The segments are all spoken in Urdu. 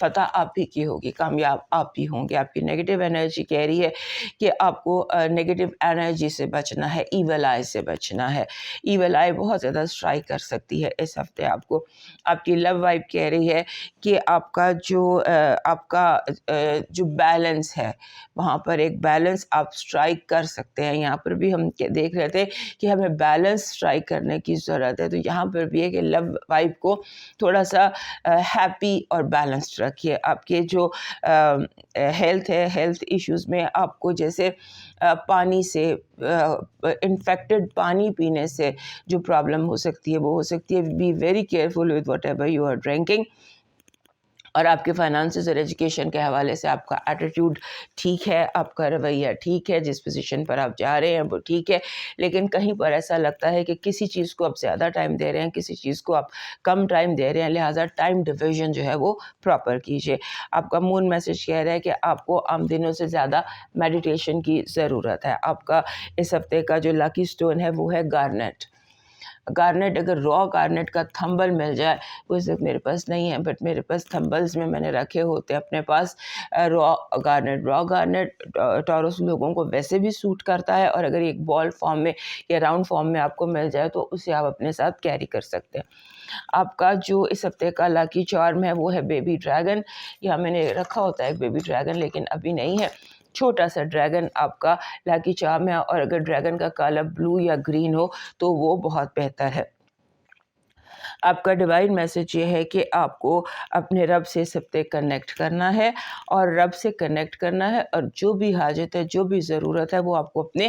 فتح آپ ہی کی ہوگی, کامیاب آپ ہی ہوں گے. آپ کی نگیٹو انرجی کہہ رہی ہے کہ آپ کو نگیٹو انرجی سے بچنا ہے, ایول آئی سے بچنا ہے. ایول آئی بہت زیادہ اسٹرائک کر سکتی ہے اس ہفتے آپ کو. آپ کی لو وائب کہہ رہی ہے کہ آپ کا جو بیلنس ہے وہاں پر ایک بیلنس آپ اسٹرائک کر سکتے ہیں. یہاں پر بھی ہم دیکھ رہے تھے کہ ہمیں بیلنس اسٹرائک کرنے کی ضرورت ہے, تو یہاں پر بھی ہے کہ لو وائب کو تھوڑا سا ہیپی اور بیلنسڈ رکھیے. آپ کے جو ہیلتھ ہے, ہیلتھ ایشوز میں آپ کو جیسے پانی سے انفیکٹڈ پانی پینے سے جو پرابلم ہو سکتی ہے وہ ہو سکتی ہے. Be very careful with whatever you are drinking. اور آپ کے فائنانسز اور ایجوکیشن کے حوالے سے آپ کا ایٹیٹیوڈ ٹھیک ہے, آپ کا رویہ ٹھیک ہے, جس پوزیشن پر آپ جا رہے ہیں وہ ٹھیک ہے, لیکن کہیں پر ایسا لگتا ہے کہ کسی چیز کو آپ زیادہ ٹائم دے رہے ہیں, کسی چیز کو آپ کم ٹائم دے رہے ہیں, لہٰذا ٹائم ڈویژن جو ہے وہ پراپر کیجیے. آپ کا مون میسج کہہ رہا ہے کہ آپ کو عام دنوں سے زیادہ میڈیٹیشن کی ضرورت ہے. آپ کا اس ہفتے کا جو لاکی سٹون ہے وہ ہے گارنیٹ. گارنیٹ, اگر را گارنیٹ کا تھمبل مل جائے, اس وقت میرے پاس نہیں ہے بٹ میرے پاس تھمبلز میں نے رکھے ہوتے ہیں اپنے پاس. را گارنیٹ ٹورس لوگوں کو ویسے بھی سوٹ کرتا ہے, اور اگر ایک بال فارم میں یا راؤنڈ فارم میں آپ کو مل جائے تو اسے آپ اپنے ساتھ کیری کر سکتے ہیں. آپ کا جو اس ہفتے کا لاکی چارم ہے وہ ہے بیبی ڈریگن. یہاں میں نے رکھا ہوتا ہے بیبی ڈریگن لیکن ابھی نہیں ہے. چھوٹا سا ڈریگن آپ کا لاکی چارم ہے, اور اگر ڈریگن کا کلر بلو یا گرین ہو تو وہ بہت بہتر ہے. آپ کا ڈیوائن میسج یہ ہے کہ آپ کو اپنے رب سے اس ہفتے کنیکٹ کرنا ہے, اور رب سے کنیکٹ کرنا ہے, اور جو بھی حاجت ہے, جو بھی ضرورت ہے وہ آپ کو اپنے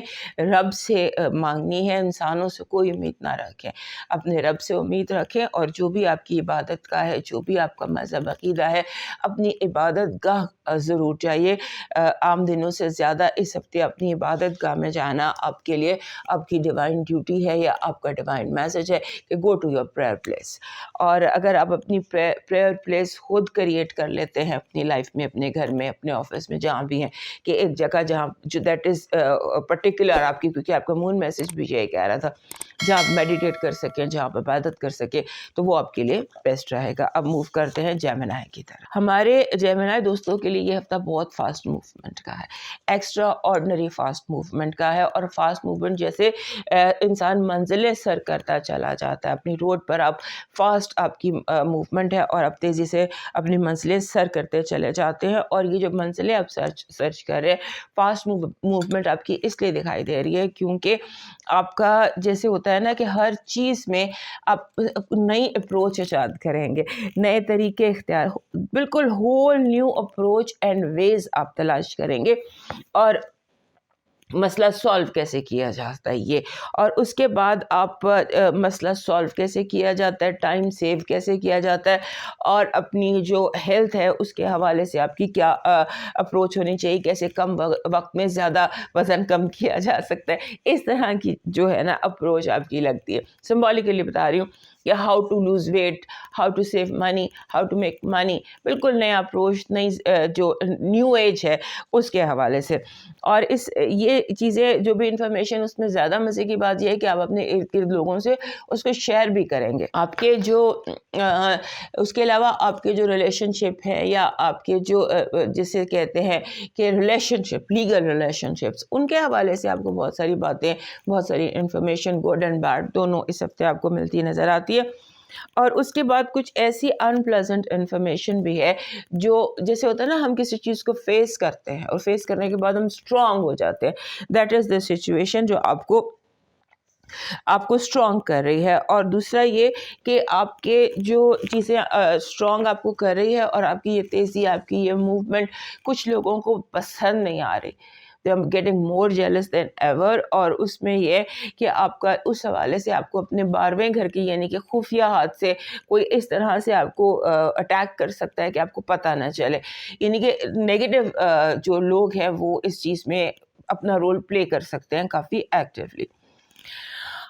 رب سے مانگنی ہے. انسانوں سے کوئی امید نہ رکھیں, اپنے رب سے امید رکھیں. اور جو بھی آپ کی عبادت کا ہے, جو بھی آپ کا مذہب عقیدہ ہے, اپنی عبادت گاہ ضرور جائیے. عام دنوں سے زیادہ اس ہفتے اپنی عبادت گاہ میں جانا آپ کے لیے آپ کی ڈیوائن ڈیوٹی ہے, یا آپ کا ڈیوائن میسج ہے کہ go to your prayer place. اور اگر آپ اپنی پریئر پلیس خود کریٹ کر لیتے ہیں اپنی لائف میں, اپنے گھر میں, اپنے آفس میں, جہاں بھی ہیں, کہ ایک جگہ جہاں جو دیٹ از پرٹیکولر آپ کی, کیونکہ آپ کا مون میسج بھی یہی کہہ رہا تھا, جہاں آپ میڈیٹیٹ کر سکیں, جہاں آپ عبادت کر سکیں, تو وہ آپ کے لیے بیسٹ رہے گا. اب موو کرتے ہیں جیمنائی کی طرف. ہمارے جیمنائی دوستوں کے لیے یہ ہفتہ بہت فاسٹ موومنٹ کا ہے, ایکسٹرا آرڈنری فاسٹ موومنٹ کا ہے. اور فاسٹ موومنٹ جیسے انسان منزلیں سر کرتا چلا جاتا ہے, اپنی روڈ پر آپ فاسٹ آپ کی موومنٹ ہے, اور آپ تیزی سے اپنی منزلیں سر کرتے چلے جاتے ہیں. اور یہ جو منزلیں آپ سرچ کر رہے ہیں, فاسٹ موومنٹ آپ کی اس لیے دکھائی دے رہی ہے کیونکہ آپ کا جیسے ہوتا ہے نا کہ ہر چیز میں آپ نئی اپروچ ایجاد کریں گے, نئے طریقے اختیار, بالکل ہول نیو اپروچ اینڈ ویز آپ تلاش کریں گے. اور مسئلہ سالو کیسے کیا جاتا ہے یہ, اور اس کے بعد آپ مسئلہ سالو کیسے کیا جاتا ہے, ٹائم سیو کیسے کیا جاتا ہے, اور اپنی جو ہیلتھ ہے اس کے حوالے سے آپ کی کیا اپروچ ہونی چاہیے, کیسے کم وقت میں زیادہ وزن کم کیا جا سکتا ہے, اس طرح کی جو ہے نا اپروچ آپ کی لگتی ہے. سمبولکلی بتا رہی ہوں کہ how to lose weight, how to save money, how to make money, بالکل نیا اپروچ, نئی جو نیو ایج ہے اس کے حوالے سے. اور یہ چیزیں جو بھی انفارمیشن, اس میں زیادہ مزے کی بات یہ ہے کہ آپ اپنے ارد گرد لوگوں سے اس کو شیئر بھی کریں گے. آپ کے جو اس کے علاوہ آپ کے جو ریلیشن شپ ہے, یا آپ کے جو جسے کہتے ہیں کہ ریلیشن شپ, لیگل ریلیشن شپس, ان کے حوالے سے آپ کو بہت ساری باتیں, بہت ساری انفارمیشن, گڈ اینڈ بیڈ دونوں اس ہفتے آپ کو ملتی نظر آتی ہے. اور اس کے بعد کچھ ایسی ان پلیزنٹ انفارمیشن بھی ہے جو جیسے ہوتا ہے نا, ہم کسی چیز کو فیس کرتے ہیں اور فیس کرنے کے بعد ہم اسٹرانگ ہو جاتے ہیں, دیٹ از دا سچویشن جو آپ کو اسٹرانگ کر رہی ہے. اور دوسرا یہ کہ آپ کے جو چیزیں اسٹرانگ آپ کو کر رہی ہے, اور آپ کی یہ تیزی, آپ کی یہ موومنٹ کچھ لوگوں کو پسند نہیں آ رہی, they are getting more jealous than ever. اور اس میں یہ کہ آپ کا اس حوالے سے آپ کو اپنے 12ویں گھر کی یعنی کہ خفیہ ہاتھ سے کوئی اس طرح سے آپ کو اٹیک کر سکتا ہے کہ آپ کو پتہ نہ چلے, یعنی کہ نیگیٹو جو لوگ ہیں وہ اس چیز میں اپنا رول پلے کر سکتے ہیں کافی ایکٹیولی.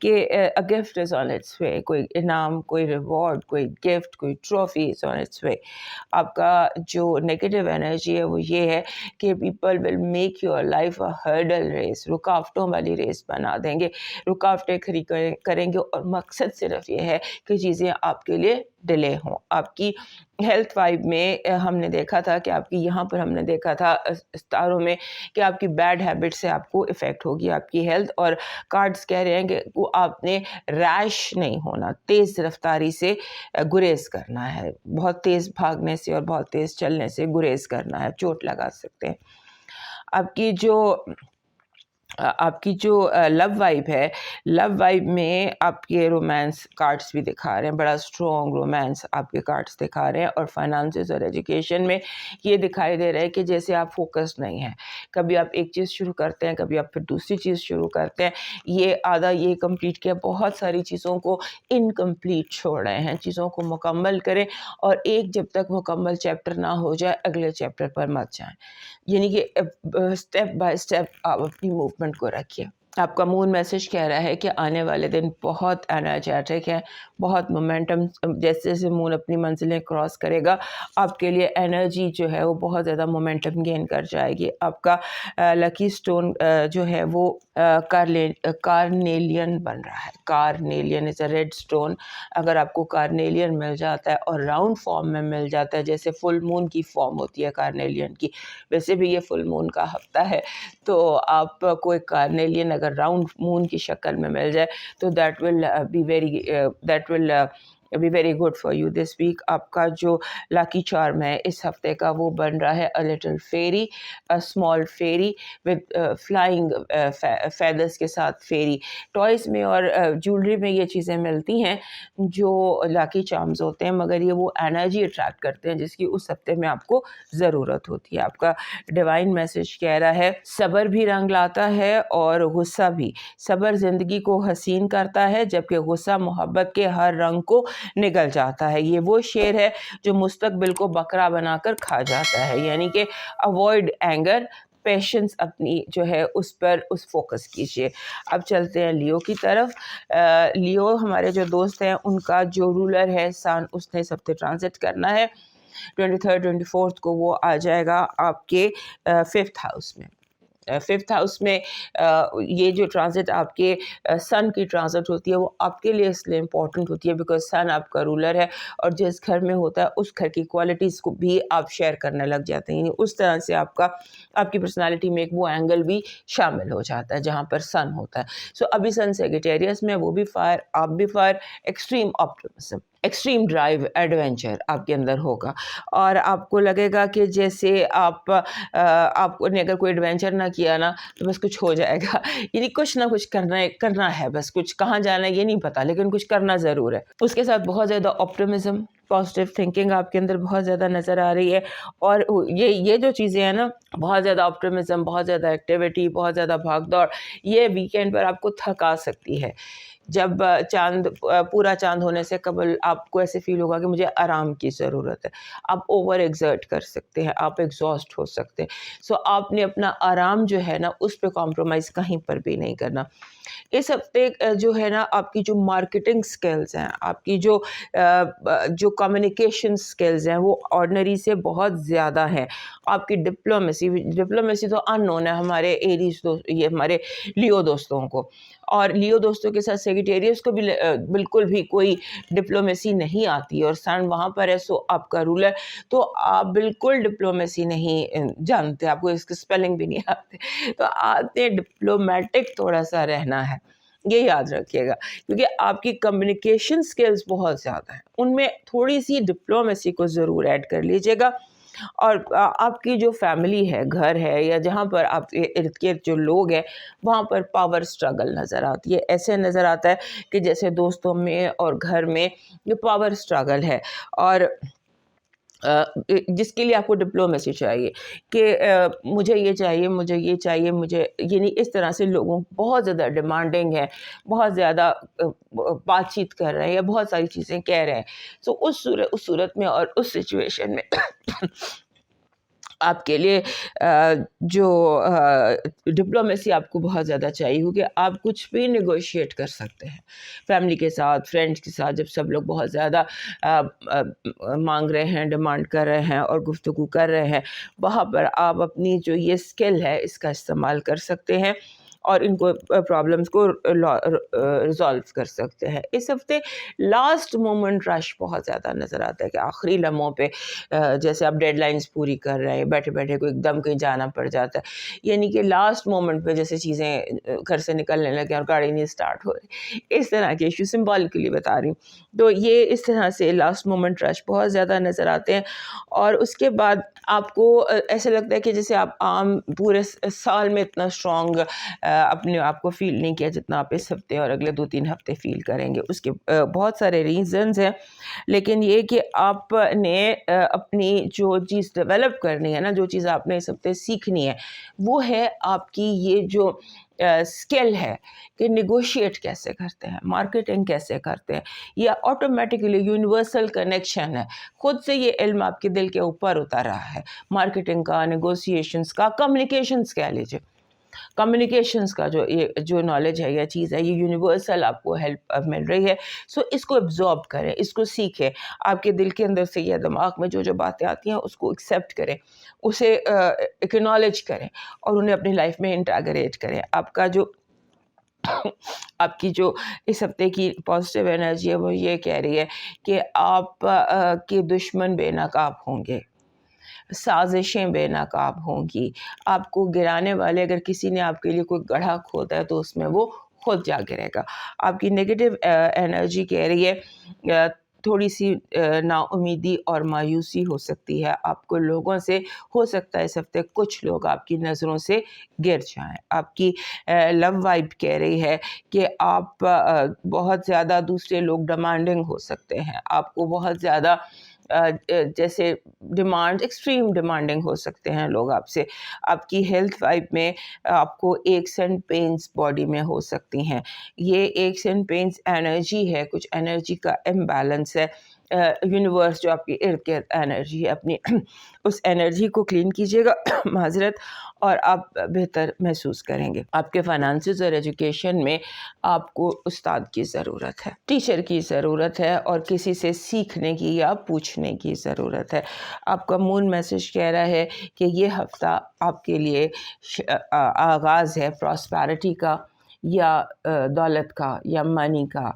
کہ a gift is on its way, کوئی انعام، کوئی ریوارڈ، کوئی گفٹ، کوئی trophy is on its way. آپ کا جو نیگیٹو انرجی ہے وہ یہ ہے کہ people will make your life a hurdle race, رکاوٹوں والی ریس بنا دیں گے، رکاوٹیں کھڑی کریں گے، اور مقصد صرف یہ ہے کہ چیزیں آپ کے لیے ڈیلے ہوں. آپ کی ہیلتھ وائب میں ہم نے دیکھا تھا کہ آپ کی یہاں پر ہم نے دیکھا تھا ستاروں میں کہ آپ کی بیڈ ہیبٹ سے آپ کو افیکٹ ہوگی آپ کی ہیلتھ، اور کارڈز کہہ رہے ہیں کہ وہ آپ نے ریش نہیں ہونا، تیز رفتاری سے گریز کرنا ہے، بہت تیز بھاگنے سے اور بہت تیز چلنے سے گریز کرنا ہے، چوٹ لگا سکتے ہیں. آپ کی جو لو وائب ہے، لو وائب میں آپ کے رومانس کارڈز بھی دکھا رہے ہیں، بڑا اسٹرانگ رومانس آپ کے کارڈز دکھا رہے ہیں. اور فائنانسز اور ایجوکیشن میں یہ دکھائی دے رہا ہے کہ جیسے آپ فوکس نہیں ہیں، کبھی آپ ایک چیز شروع کرتے ہیں، کبھی آپ پھر دوسری چیز شروع کرتے ہیں، یہ آدھا یہ کمپلیٹ کیا، بہت ساری چیزوں کو انکمپلیٹ چھوڑ رہے ہیں، چیزوں کو مکمل کریں، اور ایک جب تک مکمل چیپٹر نہ ہو جائے اگلے چیپٹر پر مت جائیں. یعنی کہ اسٹیپ بائی اسٹیپ آپ اپنی موومنٹ کو رکھیے. آپ کا مون میسج کہہ رہا ہے کہ آنے والے دن بہت انرجیٹک ہیں، بہت مومنٹم، جیسے جیسے مون اپنی منزلیں کراس کرے گا آپ کے لیے انرجی جو ہے وہ بہت زیادہ مومنٹم گین کر جائے گی. آپ کا لکی سٹون جو ہے وہ کارنیلین بن رہا ہے. کارنیلین از اے ریڈ سٹون. اگر آپ کو کارنیلین مل جاتا ہے اور راؤنڈ فارم میں مل جاتا ہے، جیسے فل مون کی فارم ہوتی ہے کارنیلین کی، ویسے بھی یہ فل مون کا ہفتہ ہے، تو آپ کو ایک کارنیلین اگر راؤنڈ مون کی شکل میں مل جائے تو that will be very good for you this week. آپ کا جو لاکی چارم ہے اس ہفتے کا وہ بن رہا ہے a little fairy, a small fairy with flying feathers کے ساتھ فیری. ٹوائز میں اور جولری میں یہ چیزیں ملتی ہیں جو لاکی چارمز ہوتے ہیں، مگر یہ وہ انرجی اٹریکٹ کرتے ہیں جس کی اس ہفتے میں آپ کو ضرورت ہوتی ہے. آپ کا ڈیوائن میسج کہہ رہا ہے صبر بھی رنگ لاتا ہے اور غصہ بھی. صبر زندگی کو حسین کرتا ہے، جبکہ غصہ محبت کے ہر رنگ کو نگل جاتا ہے. یہ وہ شیر ہے جو مستقبل کو بکرا بنا کر کھا جاتا ہے. یعنی کہ اوائڈ اینگر، پیشنس اپنی جو ہے اس پر فوکس کیجیے. اب چلتے ہیں لیو کی طرف. لیو ہمارے جو دوست ہیں ان کا جو رولر ہے سن، اس نے اس ہفتے ٹرانزٹ کرنا ہے 23rd 24th کو. وہ آ جائے گا آپ کے 5th ہاؤس میں. 5th ہاؤس میں یہ جو ٹرانزٹ آپ کے سن کی ٹرانزٹ ہوتی ہے وہ آپ کے لیے اس لیے امپورٹنٹ ہوتی ہے بیکاز سن آپ کا رولر ہے، اور جس گھر میں ہوتا ہے اس گھر کی کوالٹیز کو بھی آپ شیئر کرنے لگ جاتے ہیں. یعنی اس طرح سے آپ کی پرسنالٹی میں ایک وہ اینگل بھی شامل ہو جاتا ہے جہاں پر سن ہوتا ہے. سو ابھی سن سیگیٹیریس میں، وہ بھی فائر، آپ بھی fire. Extreme optimism, extreme drive, adventure آپ کے اندر ہوگا، اور آپ کو لگے گا کہ جیسے آپ نے اگر کوئی ایڈونچر نہ کیا نا تو بس کچھ ہو جائے گا. یعنی کچھ نہ کچھ کرنا ہے، بس کچھ کہاں جانا ہے یہ نہیں پتا، لیکن کچھ کرنا ضرور ہے. اس کے ساتھ بہت زیادہ آپٹمزم، پازیٹیو تھنکنگ آپ کے اندر بہت زیادہ نظر آ رہی ہے. اور یہ جو چیزیں ہیں نا، بہت زیادہ آپٹمزم، بہت زیادہ ایکٹیویٹی، بہت زیادہ بھاگ دوڑ، یہ ویکینڈ پر آپ کو تھکا سکتی ہے. جب پورا چاند ہونے سے قبل آپ کو ایسے فیل ہوگا کہ مجھے آرام کی ضرورت ہے. آپ اوور ایگزرٹ کر سکتے ہیں، آپ ایگزاسٹ ہو سکتے ہیں. سو آپ نے اپنا آرام جو ہے نا اس پہ کمپرومائز کہیں پر بھی نہیں کرنا. اس ہفتے جو ہے نا آپ کی جو مارکیٹنگ سکلز ہیں، آپ کی جو کمیونیکیشن سکلز ہیں وہ آرڈنری سے بہت زیادہ ہیں. آپ کی ڈپلومیسی تو ان نون ہے ہمارے ایریز، یہ ہمارے لیو دوستوں کو. اور لیو دوستوں کے ساتھ سیگیٹیریس کو بھی بالکل بھی کوئی ڈپلومیسی نہیں آتی، اور سن وہاں پر ہے. سو آپ کا رولر، تو آپ بالکل ڈپلومیسی نہیں جانتے، آپ کو اس کی اسپیلنگ بھی نہیں آتے، تو آپ نے ڈپلومیٹک تھوڑا سا رہنا ہے، یہ یاد رکھیے گا. کیونکہ آپ کی کمیونیکیشن سکلز بہت زیادہ ہیں، ان میں تھوڑی سی ڈپلومیسی کو ضرور ایڈ کر لیجیے گا. اور آپ کی جو فیملی ہے، گھر ہے، یا جہاں پر آپ کے ارد گرد جو لوگ ہیں وہاں پر پاور سٹرگل نظر آتی ہے. ایسے نظر آتا ہے کہ جیسے دوستوں میں اور گھر میں یہ پاور سٹرگل ہے، اور جس کے لیے آپ کو ڈپلومیسی چاہیے کہ مجھے یہ چاہیے، مجھے یہ چاہیے، مجھے، یعنی اس طرح سے لوگوں بہت زیادہ ڈیمانڈنگ ہے، بہت زیادہ بات چیت کر رہے ہیں یا بہت ساری چیزیں کہہ رہے ہیں. سو اس صورت میں اور اس سچویشن میں آپ کے لیے جو ڈپلومیسی آپ کو بہت زیادہ چاہیے ہوگی. آپ کچھ بھی نیگوشیٹ کر سکتے ہیں فیملی کے ساتھ, فرینڈس کے ساتھ. جب سب لوگ بہت زیادہ مانگ رہے ہیں, ڈیمانڈ کر رہے ہیں اور گفتگو کر رہے ہیں, وہاں پر آپ اپنی جو یہ اسکل ہے اس کا استعمال کر سکتے ہیں اور ان کو پرابلمس کو ریزالو کر سکتے ہیں. اس ہفتے لاسٹ مومنٹ رش بہت زیادہ نظر آتا ہے کہ آخری لمحوں پہ جیسے آپ ڈیڈ لائنز پوری کر رہے ہیں, بیٹھے بیٹھے کو ایک دم کہیں جانا پڑ جاتا ہے, یعنی کہ لاسٹ مومنٹ پہ جیسے چیزیں گھر سے نکلنے لگے اور گاڑی نہیں اسٹارٹ ہو رہی, اس طرح کے ایشو سمبولکلی بتا رہی ہوں. تو یہ اس طرح سے لاسٹ مومنٹ رش بہت زیادہ نظر آتے ہیں. اور اس کے بعد آپ کو ایسا لگتا ہے کہ جیسے آپ عام پورے سال میں اتنا اسٹرانگ اپنے آپ کو فیل نہیں کیا جتنا آپ اس ہفتے اور اگلے 2-3 ہفتے فیل کریں گے. اس کے بہت سارے ریزنز ہیں, لیکن یہ کہ آپ نے اپنی جو چیز ڈیولپ کرنی ہے نا, جو چیز آپ نے اس ہفتے سیکھنی ہے, وہ ہے آپ کی یہ جو اسکل ہے کہ نیگوشیٹ کیسے کرتے ہیں, مارکیٹنگ کیسے کرتے ہیں. یہ آٹومیٹکلی یونیورسل کنیکشن ہے, خود سے یہ علم آپ کے دل کے اوپر اتر رہا ہے. مارکیٹنگ کا, نیگوسیشنس کا, کمیونیکیشنس کہہ لیجیے, کمیونیکیشنس کا جو نالج ہے یا چیز ہے, یہ یونیورسل آپ کو ہیلپ مل رہی ہے. سو اس کو ابزارب کریں, اس کو سیکھیں, آپ کے دل کے اندر سے یا دماغ میں جو باتیں آتی ہیں اس کو ایکسیپٹ کریں, اسے اکنالج کریں اور انہیں اپنی لائف میں انٹیگریٹ کریں. آپ کی جو اس ہفتے کی پازیٹیو انرجی ہے وہ یہ کہہ رہی ہے کہ آپ کے دشمن بے نقاب ہوں گے, سازشیں بے نقاب ہوں گی. آپ کو گرانے والے اگر کسی نے آپ کے لیے کوئی گڑھا کھودا ہے تو اس میں وہ خود جا گرے گا. آپ کی نیگیٹو انرجی کہہ رہی ہے تھوڑی سی نا امیدی اور مایوسی ہو سکتی ہے آپ کو لوگوں سے. ہو سکتا ہے اس ہفتے کچھ لوگ آپ کی نظروں سے گر جائیں. آپ کی لو وائب کہہ رہی ہے کہ آپ بہت زیادہ دوسرے لوگ ڈیمانڈنگ ہو سکتے ہیں, آپ کو بہت زیادہ جیسے ڈیمانڈ, ایکسٹریم ڈیمانڈنگ ہو سکتے ہیں لوگ آپ سے. آپ کی ہیلتھ وائب میں آپ کو ایکس اینڈ پینس باڈی میں ہو سکتی ہیں. یہ ایکس اینڈ پینس انرجی ہے, کچھ انرجی کا امبیلنس ہے. یونیورس جو آپ کی ارد گرد انرجی ہے, اپنی اس انرجی کو کلین کیجیے گا, معذرت, اور آپ بہتر محسوس کریں گے. آپ کے فائنانسز اور ایجوکیشن میں آپ کو استاد کی ضرورت ہے, ٹیچر کی ضرورت ہے, اور کسی سے سیکھنے کی یا پوچھنے کی ضرورت ہے. آپ کا مون میسج کہہ رہا ہے کہ یہ ہفتہ آپ کے لیے آغاز ہے پراسپیرٹی کا, یا دولت کا, یا منی کا,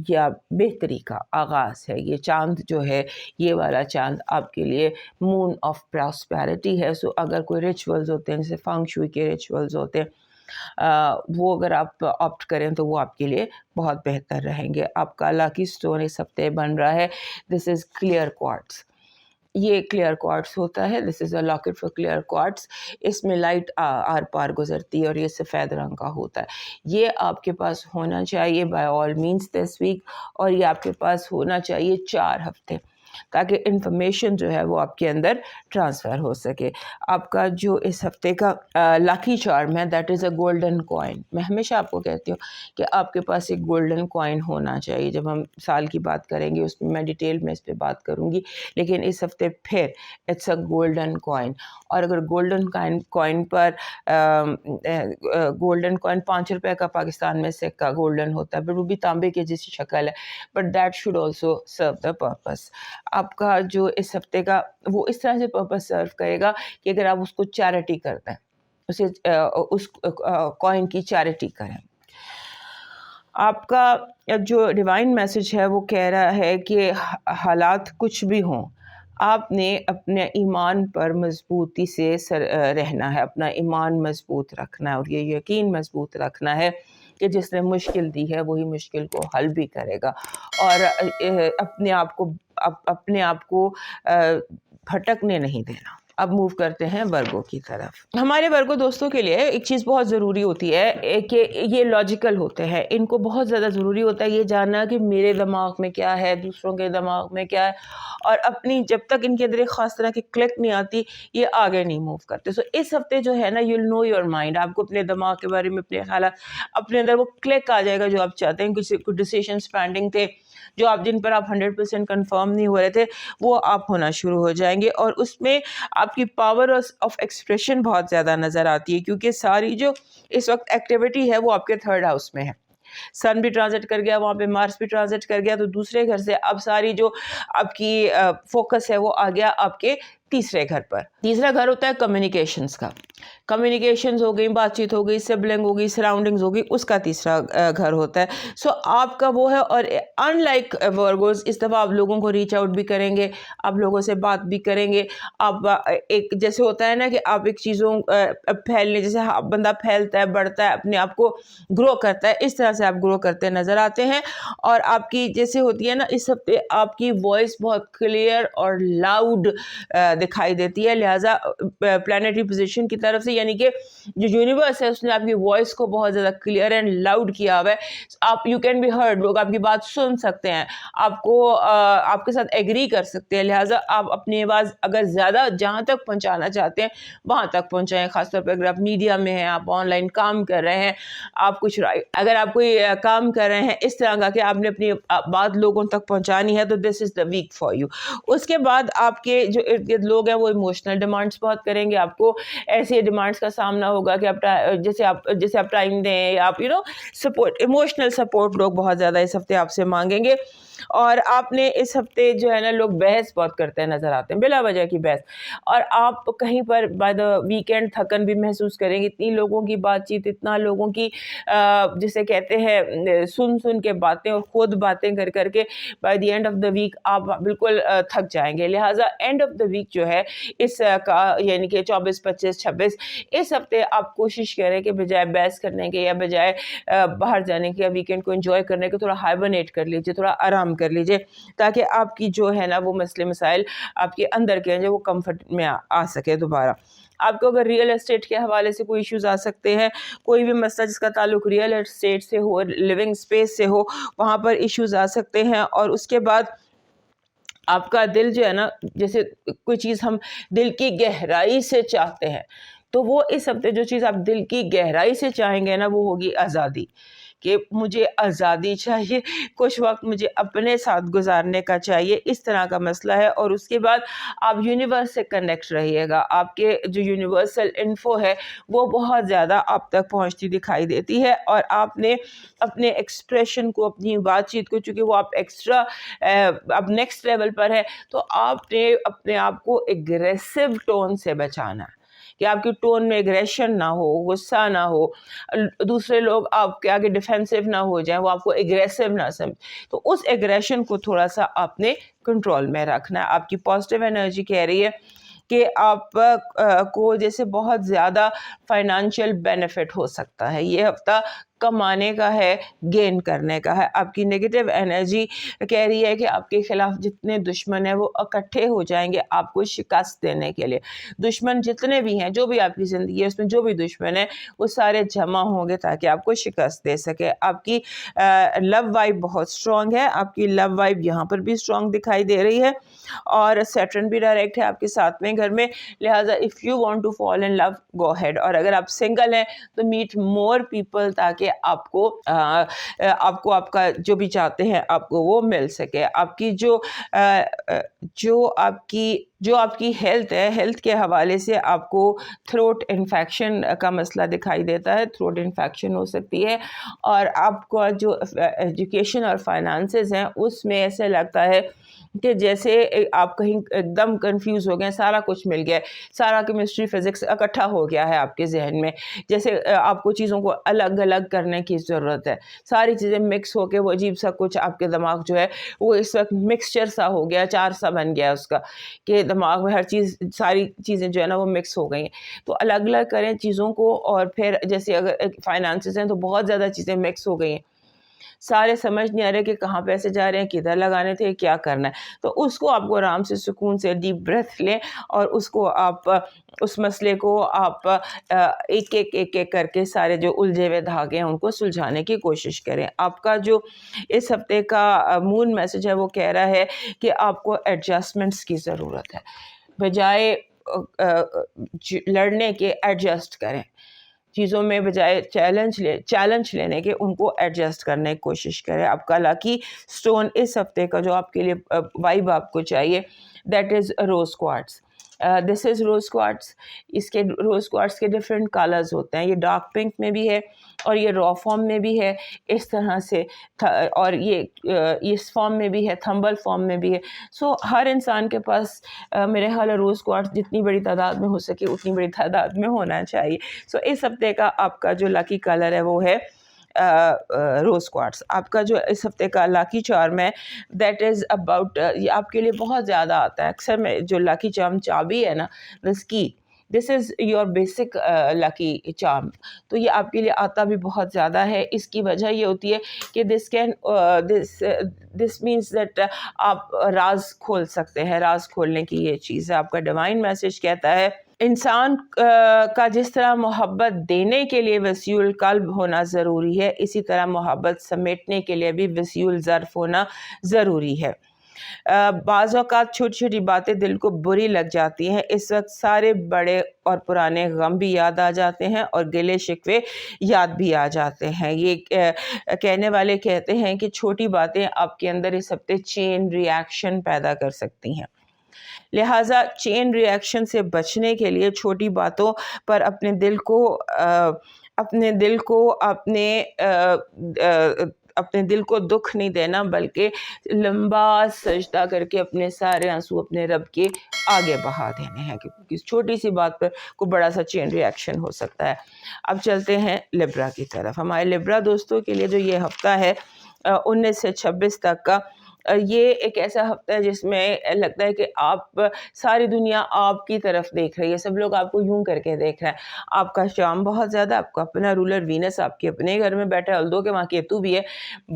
یا بہتری کا آغاز ہے. یہ چاند جو ہے, یہ والا چاند آپ کے لیے مون آف پراسپیرٹی ہے. سو اگر کوئی ریچولز ہوتے ہیں, جیسے فانگ شوئی کے ریچولز ہوتے ہیں, وہ اگر آپ آپٹ کریں تو وہ آپ کے لیے بہت بہتر رہیں گے. آپ کا لاکی اسٹون اس ہفتے بن رہا ہے, دس از کلیئر کوارٹز. یہ کلیئر کوارٹز ہوتا ہے, this is a locket for clear quartz. اس میں لائٹ آر پار گزرتی ہے اور یہ سفید رنگ کا ہوتا ہے. یہ آپ کے پاس ہونا چاہیے by all means this week, اور یہ آپ کے پاس ہونا چاہیے 4 ہفتے, تاکہ انفارمیشن جو ہے وہ آپ کے اندر ٹرانسفر ہو سکے. آپ کا جو اس ہفتے کا لاکی چارم ہے, that is a golden coin. میں ہمیشہ آپ کو کہتی ہوں کہ آپ کے پاس ایک گولڈن کوائن ہونا چاہیے. جب ہم سال کی بات کریں گے اس میں ڈیٹیل میں اس پہ بات کروں گی, لیکن اس ہفتے پھر اٹس اے گولڈن کوائن. اور اگر گولڈن کوائن پر گولڈن کوائن 5 روپے کا پاکستان میں سکہ گولڈن ہوتا ہے, بٹ وہ بھی تانبے کی جیسی شکل ہے, but that should also serve the purpose. آپ کا جو اس ہفتے کا وہ اس طرح سے پرپس سرو کرے گا کہ اگر آپ اس کو چیریٹی کرتے ہیں, اسے اس کوائن کی چیریٹی کریں. آپ کا جو ڈیوائن میسج ہے وہ کہہ رہا ہے کہ حالات کچھ بھی ہوں, آپ نے اپنے ایمان پر مضبوطی سے رہنا ہے, اپنا ایمان مضبوط رکھنا ہے, اور یہ یقین مضبوط رکھنا ہے کہ جس نے مشکل دی ہے وہی مشکل کو حل بھی کرے گا. اور اپنے آپ کو بھٹکنے نہیں دینا. اب موو کرتے ہیں ورگو کی طرف. ہمارے ورگو دوستوں کے لیے ایک چیز بہت ضروری ہوتی ہے کہ یہ لاجیکل ہوتے ہیں. ان کو بہت زیادہ ضروری ہوتا ہے یہ جاننا کہ میرے دماغ میں کیا ہے, دوسروں کے دماغ میں کیا ہے, اور اپنی جب تک ان کے اندر ایک خاص طرح کی کلک نہیں آتی یہ آگے نہیں موو کرتے. سو اس ہفتے جو ہے نا, you will know your mind, آپ کو اپنے دماغ کے بارے میں, اپنے حالات, اپنے اندر وہ کلک آ جائے گا جو آپ چاہتے ہیں. کچھ ڈیسیشنز پینڈنگ تھے, جو آپ جن پر آپ 100% کنفرم نہیں ہو رہے تھے وہ آپ ہونا شروع ہو جائیں گے. اور اس میں آپ کی پاور آف ایکسپریشن بہت زیادہ نظر آتی ہے کیونکہ ساری جو اس وقت ایکٹیویٹی ہے وہ آپ کے 3rd ہاؤس میں ہے. سن بھی ٹرانزٹ کر گیا وہاں پہ, مارس بھی ٹرانزٹ کر گیا, تو دوسرے گھر سے اب ساری جو آپ کی فوکس ہے وہ آ گیا آپ کے تیسرے گھر پر. تیسرا گھر ہوتا ہے کمیونیکیشنز کا. کمیونیکیشنز ہو گئی, بات چیت ہو گئی, سبلنگ ہو گئی, سراؤنڈنگز ہو گئی, اس کا تیسرا گھر ہوتا ہے. سو آپ کا وہ ہے. اور ان لائک ورگوز اس دفعہ آپ لوگوں کو ریچ آؤٹ بھی کریں گے, آپ لوگوں سے بات بھی کریں گے. آپ ایک جیسے ہوتا ہے نا کہ آپ ایک چیزوں پھیلنے, جیسے بندہ پھیلتا ہے, بڑھتا ہے, اپنے آپ کو گرو کرتا ہے, اس طرح سے آپ گرو کرتے نظر آتے ہیں. اور آپ کی جیسے ہوتی ہے نا, اس ہفتے آپ کی وائس بہت کلیئر اور لاؤڈ دکھائی دیتی ہے. لہٰذا پلانیٹری پوزیشن کی طرف سے, یعنی کہ جو یونیورس ہے اس نے آپ کی وائس کو بہت زیادہ کلیئر اینڈ لاؤڈ کیا ہوا ہے. آپ یو کین بی ہرڈ, لوگ آپ کی بات سن سکتے ہیں, آپ کو آپ کے ساتھ ایگری کر سکتے ہیں. لہٰذا آپ اپنی آواز اگر زیادہ جہاں تک پہنچانا چاہتے ہیں وہاں تک پہنچائیں. خاص طور پہ اگر آپ میڈیا میں ہیں, آپ آن لائن کام کر رہے ہیں, آپ کچھ اگر آپ کوئی کام کر رہے ہیں اس طرح کا کہ آپ نے اپنی بات لوگوں تک پہنچانی ہے, تو this is the week for you. اس کے بعد آپ کے جو ارد گرد لوگ ہیں وہ ایموشنل ڈیمانڈس بہت کریں گے. آپ کو ایسی ڈیمانڈس کا سامنا ہوگا کہ آپ جیسے آپ ٹائم دیں, یا آپ سپورٹ, ایموشنل سپورٹ لوگ بہت زیادہ اس ہفتے آپ سے مانگیں گے. اور آپ نے اس ہفتے جو ہے نا, لوگ بحث بہت کرتے ہیں نظر آتے ہیں, بلا وجہ کی بحث. اور آپ کہیں پر بائی دا ویکینڈ تھکن بھی محسوس کریں گے. اتنی لوگوں کی بات چیت, اتنا لوگوں کی جسے کہتے ہیں سن کے باتیں اور خود باتیں کر کر کے by the end of the week آپ بالکل تھک جائیں گے. لہٰذا اینڈ آف دا ویک جو ہے اس کا, یعنی کہ 24, 25, 26 اس ہفتے آپ کوشش کریں کہ بجائے بحث کرنے کے یا بجائے باہر جانے کے یا ویکینڈ کو انجوائے کرنے کے, تھوڑا ہائبرنیٹ کر لیجیے, تھوڑا آرام کر لیجیے, تاکہ آپ کی جو ہے نا وہ مسئلے مسائل آپ کے اندر کے جو وہ کمفرٹ میں آ سکے دوبارہ. آپ کو اگر ریئل اسٹیٹ کے حوالے سے کوئی ایشوز آ سکتے ہیں, کوئی بھی مسئلہ جس کا تعلق ریئل اسٹیٹ سے ہو, لیونگ اسپیس سے ہو, وہاں پر ایشوز آ سکتے ہیں. اور اس کے بعد آپ کا دل جو ہے نا, جیسے کوئی چیز ہم دل کی گہرائی سے چاہتے ہیں, تو وہ اس ہفتے جو چیز آپ دل کی گہرائی سے چاہیں گے نا وہ ہوگی آزادی. کہ مجھے آزادی چاہیے, کچھ وقت مجھے اپنے ساتھ گزارنے کا چاہیے, اس طرح کا مسئلہ ہے. اور اس کے بعد آپ یونیورس سے کنیکٹ رہیے گا. آپ کے جو یونیورسل انفو ہے وہ بہت زیادہ آپ تک پہنچتی دکھائی دیتی ہے. اور آپ نے اپنے ایکسپریشن کو, اپنی بات چیت کو, چونکہ وہ آپ ایکسٹرا اب نیکسٹ لیول پر ہے, تو آپ نے اپنے آپ کو اگریسو ٹون سے بچانا ہے, کہ آپ کی ٹون میں ایگریشن نہ ہو, غصہ نہ ہو, دوسرے لوگ آپ کے آگے ڈیفینسو نہ ہو جائیں, وہ آپ کو ایگریسو نہ سمجھ. تو اس ایگریشن کو تھوڑا سا آپ نے کنٹرول میں رکھنا ہے. آپ کی پازیٹیو انرجی کہہ رہی ہے کہ آپ کو جیسے بہت زیادہ فائنانشیل بینیفٹ ہو سکتا ہے. یہ ہفتہ کمانے کا ہے, گین کرنے کا ہے. آپ کی نیگیٹو انرجی کہہ رہی ہے کہ آپ کے خلاف جتنے دشمن ہیں وہ اکٹھے ہو جائیں گے آپ کو شکست دینے کے لیے. دشمن جتنے بھی ہیں, جو بھی آپ کی زندگی ہے اس میں جو بھی دشمن ہیں, وہ سارے جمع ہوں گے تاکہ آپ کو شکست دے سکے. آپ کی لو وائب بہت اسٹرانگ ہے. آپ کی لو وائب یہاں پر بھی اسٹرانگ دکھائی دے رہی ہے. اور سیٹرن بھی ڈائریکٹ ہے آپ کے 7ویں گھر میں. لہٰذا if you want to fall in love, go ahead. اور اگر آپ سنگل ہیں تو میٹ مور پیپل, تاکہ آپ کو آپ کا جو بھی چاہتے ہیں آپ کو وہ مل سکے. آپ کی جو آپ کی ہیلتھ ہے, ہیلتھ کے حوالے سے آپ کو تھروٹ انفیکشن کا مسئلہ دکھائی دیتا ہے. تھروٹ انفیکشن ہو سکتی ہے. اور آپ کا جو ایجوکیشن اور فائنانسز ہیں اس میں ایسے لگتا ہے کہ جیسے آپ کہیں ایک دم کنفیوز ہو گئے, سارا کچھ مل گیا, سارا کیمسٹری فزکس اکٹھا ہو گیا ہے آپ کے ذہن میں, جیسے آپ کو چیزوں کو الگ الگ کرنے کی ضرورت ہے. ساری چیزیں مکس ہو کے وہ عجیب سا کچھ آپ کے دماغ جو ہے وہ اس وقت مکسچر سا ہو گیا, چار سا بن گیا اس کا, کہ دماغ میں ہر چیز, ساری چیزیں جو ہے نا وہ مکس ہو گئی ہیں. تو الگ الگ کریں چیزوں کو. اور پھر جیسے اگر فائنانسز ہیں تو بہت زیادہ چیزیں مکس ہو گئی ہیں, سارے سمجھ نہیں آ رہے کہ کہاں پیسے جا رہے ہیں, کدھر لگانے تھے, کیا کرنا ہے. تو اس کو آپ کو آرام سے سکون سے ڈیپ بریتھ لیں, اور اس کو آپ اس مسئلے کو آپ ایک ایک کر کے سارے جو الجھے ہوئے دھاگے ہیں ان کو سلجھانے کی کوشش کریں. آپ کا جو اس ہفتے کا مون میسج ہے وہ کہہ رہا ہے کہ آپ کو ایڈجسٹمنٹس کی ضرورت ہے. بجائے لڑنے کے ایڈجسٹ کریں. چیزوں میں بجائے چیلنج لینے کے ان کو ایڈجسٹ کرنے کی کوشش کریں. آپ کا لاکی سٹون اس ہفتے کا جو آپ کے لیے وائب آپ کو چاہیے that is rose quartz. This is rose quartz. اس کے روز کوارٹز کے ڈفرینٹ کلرز ہوتے ہیں. یہ ڈارک پنک میں بھی ہے اور یہ را فارم میں بھی ہے اس طرح سے, اور یہ اس فارم میں بھی ہے, تھمبل فارم میں بھی ہے. سو ہر انسان کے پاس میرے خیال ہے روز کوارٹز جتنی بڑی تعداد میں ہو سکے اتنی بڑی تعداد میں ہونا چاہیے. سو اس ہفتے کا آپ کا جو لاکی کلر ہے وہ ہے روز کوارٹز. آپ کا جو اس ہفتے کا لاکی چارم ہے دیٹ از اباؤٹ, یہ آپ کے لیے بہت زیادہ آتا ہے. اکثر میں جو لاکی چارم چابی ہے نا, دس کی, دس از یور بیسک لاکی چارم, تو یہ آپ کے لیے آتا بھی بہت زیادہ ہے. اس کی وجہ یہ ہوتی ہے کہ دس مینس دیٹ آپ راز کھول سکتے ہیں. راز کھولنے کی یہ چیز ہے. آپ کا ڈیوائن میسج کہتا ہے انسان کا جس طرح محبت دینے کے لیے وسیع القلب ہونا ضروری ہے, اسی طرح محبت سمیٹنے کے لیے بھی وسیع الظرف ہونا ضروری ہے. بعض اوقات چھوٹی چھوٹی باتیں دل کو بری لگ جاتی ہیں. اس وقت سارے بڑے اور پرانے غم بھی یاد آ جاتے ہیں اور گلے شکوے یاد بھی آ جاتے ہیں. یہ کہنے والے کہتے ہیں کہ چھوٹی باتیں آپ کے اندر اس ہفتے چین ری ایکشن پیدا کر سکتی ہیں. لہٰذا چین ری ایکشن سے بچنے کے لیے چھوٹی باتوں پر اپنے دل کو دکھ نہیں دینا, بلکہ لمبا سجدہ کر کے اپنے سارے آنسو اپنے رب کے آگے بہا دینے ہیں, کیونکہ اس چھوٹی سی بات پر کوئی بڑا سا چین ری ایکشن ہو سکتا ہے. اب چلتے ہیں لبرا کی طرف. ہمارے لبرا دوستوں کے لیے جو یہ ہفتہ ہے 19 سے 26 تک کا, یہ ایک ایسا ہفتہ ہے جس میں لگتا ہے کہ آپ ساری دنیا آپ کی طرف دیکھ رہی ہے. سب لوگ آپ کو یوں کر کے دیکھ رہے ہیں. آپ کا شام بہت زیادہ, آپ کا اپنا رولر وینس آپ کے اپنے گھر میں بیٹھا ہے, الدو کہ وہاں کیتو بھی ہے,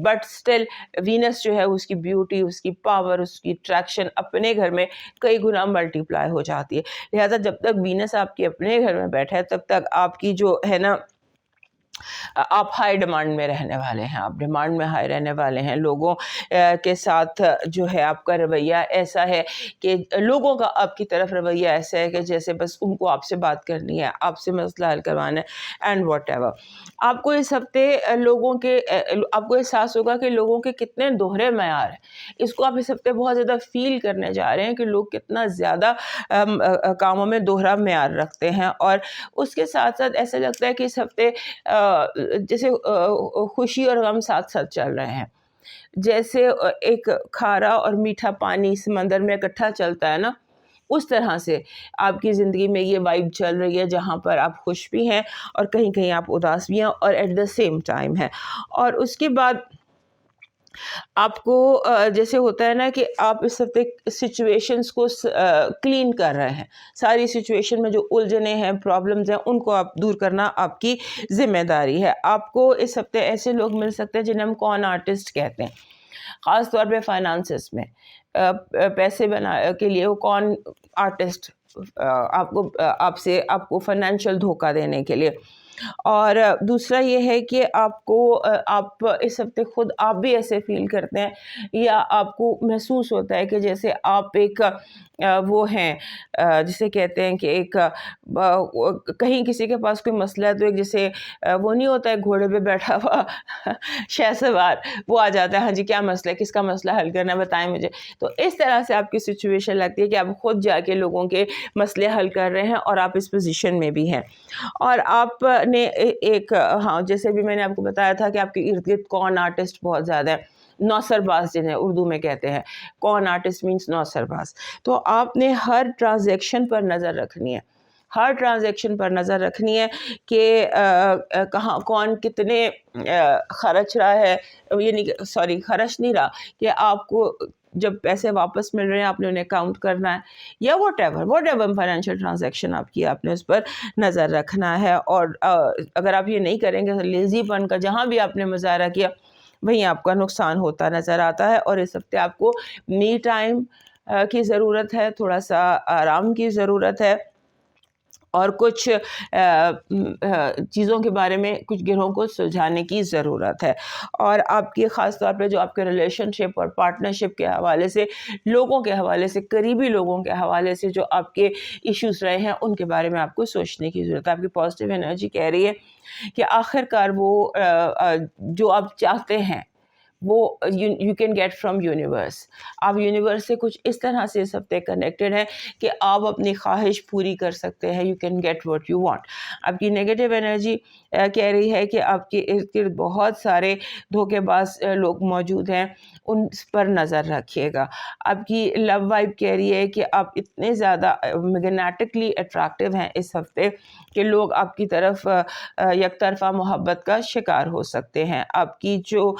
بٹ سٹل وینس جو ہے اس کی بیوٹی, اس کی پاور, اس کی اٹریکشن اپنے گھر میں کئی گنا ملٹی پلائی ہو جاتی ہے. لہٰذا جب تک وینس آپ کے اپنے گھر میں بیٹھا ہے تب تک آپ کی جو ہے نا, آپ ہائی ڈیمانڈ میں رہنے والے ہیں. آپ ڈیمانڈ میں ہائی رہنے والے ہیں. لوگوں کے ساتھ جو ہے آپ کا رویہ ایسا ہے کہ لوگوں کا آپ کی طرف رویہ ایسا ہے کہ جیسے بس ان کو آپ سے بات کرنی ہے, آپ سے مسئلہ حل کروانا ہے اینڈ واٹ ایور. آپ کو اس ہفتے آپ کو احساس ہوگا کہ لوگوں کے کتنے دوہرے معیار ہیں. اس کو آپ اس ہفتے بہت زیادہ فیل کرنے جا رہے ہیں کہ لوگ کتنا زیادہ کاموں میں دوہرا معیار رکھتے ہیں. اور اس کے ساتھ ساتھ ایسا لگتا ہے کہ اس ہفتے جیسے خوشی اور غم ساتھ ساتھ چل رہے ہیں. جیسے ایک کھارا اور میٹھا پانی سمندر میں اکٹھا چلتا ہے نا, اس طرح سے آپ کی زندگی میں یہ وائب چل رہی ہے جہاں پر آپ خوش بھی ہیں اور کہیں کہیں آپ اداس بھی ہیں اور ایٹ دا سیم ٹائم ہیں. اور اس کے بعد آپ کو جیسے ہوتا ہے نا کہ آپ اس ہفتے سچویشنز کو کلین کر رہے ہیں. ساری سچویشن میں جو الجھنیں ہیں, پرابلمز ہیں, ان کو آپ دور کرنا آپ کی ذمہ داری ہے. آپ کو اس ہفتے ایسے لوگ مل سکتے ہیں جنہیں ہم کون آرٹسٹ کہتے ہیں, خاص طور پہ فائنانسز میں پیسے کے لیے. وہ کون آرٹسٹ آپ کو فائنینشیل دھوکہ دینے کے لیے. اور دوسرا یہ ہے کہ آپ اس ہفتے خود آپ بھی ایسے فیل کرتے ہیں یا آپ کو محسوس ہوتا ہے کہ جیسے آپ ایک وہ ہیں جسے کہتے ہیں کہ ایک کہیں کسی کے پاس کوئی مسئلہ ہے تو ایک جیسے وہ نہیں ہوتا ہے گھوڑے پہ بیٹھا ہوا شہ سوار, وہ آ جاتا ہے, ہاں جی کیا مسئلہ ہے, کس کا مسئلہ حل کرنا ہے بتائیں مجھے. تو اس طرح سے آپ کی سچویشن لگتی ہے کہ آپ خود جا کے لوگوں کے مسئلے حل کر رہے ہیں اور آپ اس پوزیشن میں بھی ہیں. اور آپ نے جیسے بھی میں نے آپ کو بتایا تھا کہ آپ کے ارد گرد کون آرٹسٹ بہت زیادہ ہے, نوسر باز جنہیں اردو میں کہتے ہیں. کون آرٹسٹ مینس نوسر باز. تو آپ نے ہر ٹرانزیکشن پر نظر رکھنی ہے, ہر ٹرانزیکشن پر نظر رکھنی ہے کہ کہاں کون کتنے خرچ رہا ہے, یعنی خرچ نہیں رہا, کہ آپ کو جب پیسے واپس مل رہے ہیں آپ نے انہیں کاؤنٹ کرنا ہے, یا واٹ ایور فائنینشیل ٹرانزیکشن آپ کی, آپ نے اس پر نظر رکھنا ہے. اور اگر آپ یہ نہیں کریں گے تو لیزی پن کا جہاں بھی آپ نے مظاہرہ کیا وہیں آپ کا نقصان ہوتا نظر آتا ہے. اور اس ہفتے آپ کو می ٹائم کی ضرورت ہے, تھوڑا سا آرام کی ضرورت ہے. اور کچھ چیزوں کے بارے میں کچھ گروہوں کو سلجھانے کی ضرورت ہے. اور آپ کی خاص طور پہ جو آپ کے ریلیشن شپ اور پارٹنرشپ کے حوالے سے، لوگوں کے حوالے سے، قریبی لوگوں کے حوالے سے جو آپ کے ایشوز رہے ہیں ان کے بارے میں آپ کو سوچنے کی ضرورت ہے. آپ کی پازیٹیو انرجی کہہ رہی ہے کہ آخر کار وہ جو آپ چاہتے ہیں وہ you can get from universe. آپ یونیورس سے کچھ اس طرح سے اس ہفتے کنیکٹڈ ہیں کہ آپ اپنی خواہش پوری کر سکتے ہیں. You can get what you want. آپ کی نیگیٹو انرجی کہہ رہی ہے کہ آپ کے ارد گرد بہت سارے دھوکے باز لوگ موجود ہیں، ان پر نظر رکھیے گا. آپ کی لو وائب کہہ رہی ہے کہ آپ اتنے زیادہ میگنیٹکلی اٹریکٹیو ہیں اس ہفتے کہ لوگ آپ کی طرف یک طرفہ محبت کا شکار ہو سکتے ہیں. آپ کی جو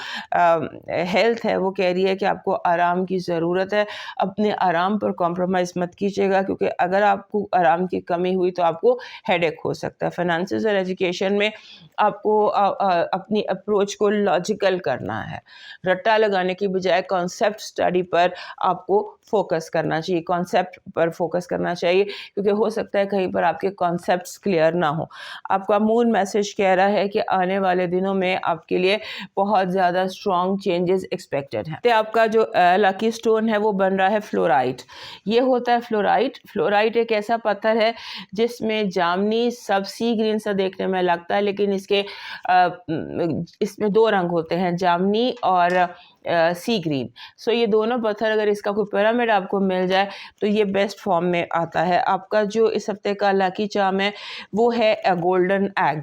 ہیلتھ ہے وہ کہہ رہی ہے کہ آپ کو آرام کی ضرورت ہے. اپنے آرام پر کمپرومائز مت کیجیے گا، کیونکہ اگر آپ کو آرام کی کمی ہوئی تو آپ کو ہیڈ ایک ہو سکتا ہے. فائنانسز اور ایجوکیشن میں آپ کو اپنی اپروچ کو لاجیکل کرنا ہے. رٹا لگانے کی بجائے کانسیپٹ اسٹڈی پر آپ کو فوکس کرنا چاہیے. کانسیپٹ پر فوکس کرنا چاہیے کیونکہ ہو سکتا ہے کہیں پر آپ کے کانسیپٹس کلیئر نہ ہوں. آپ کا مون میسج کہہ رہا ہے کہ آنے والے دنوں میں آپ کے لیے بہت زیادہ اسٹرانگ چینجز ایکسپیکٹڈ ہیں. آپ کا جو لکی اسٹون ہے وہ بن رہا ہے فلورائٹ. یہ ہوتا ہے فلورائٹ ایک ایسا پتھر ہے جس میں جامنی سب سی گرین سا دیکھنے میں لگتا ہے، لیکن اس میں دو رنگ ہوتے ہیں، جامنی اور سی گرین. سو یہ دونوں پتھر اگر اس کا کوئی پیرامڈ آپ کو مل جائے تو یہ بیسٹ فارم میں آتا ہے. آپ کا جو اس ہفتے کا لکی چارم ہے وہ ہے گولڈن ایگ.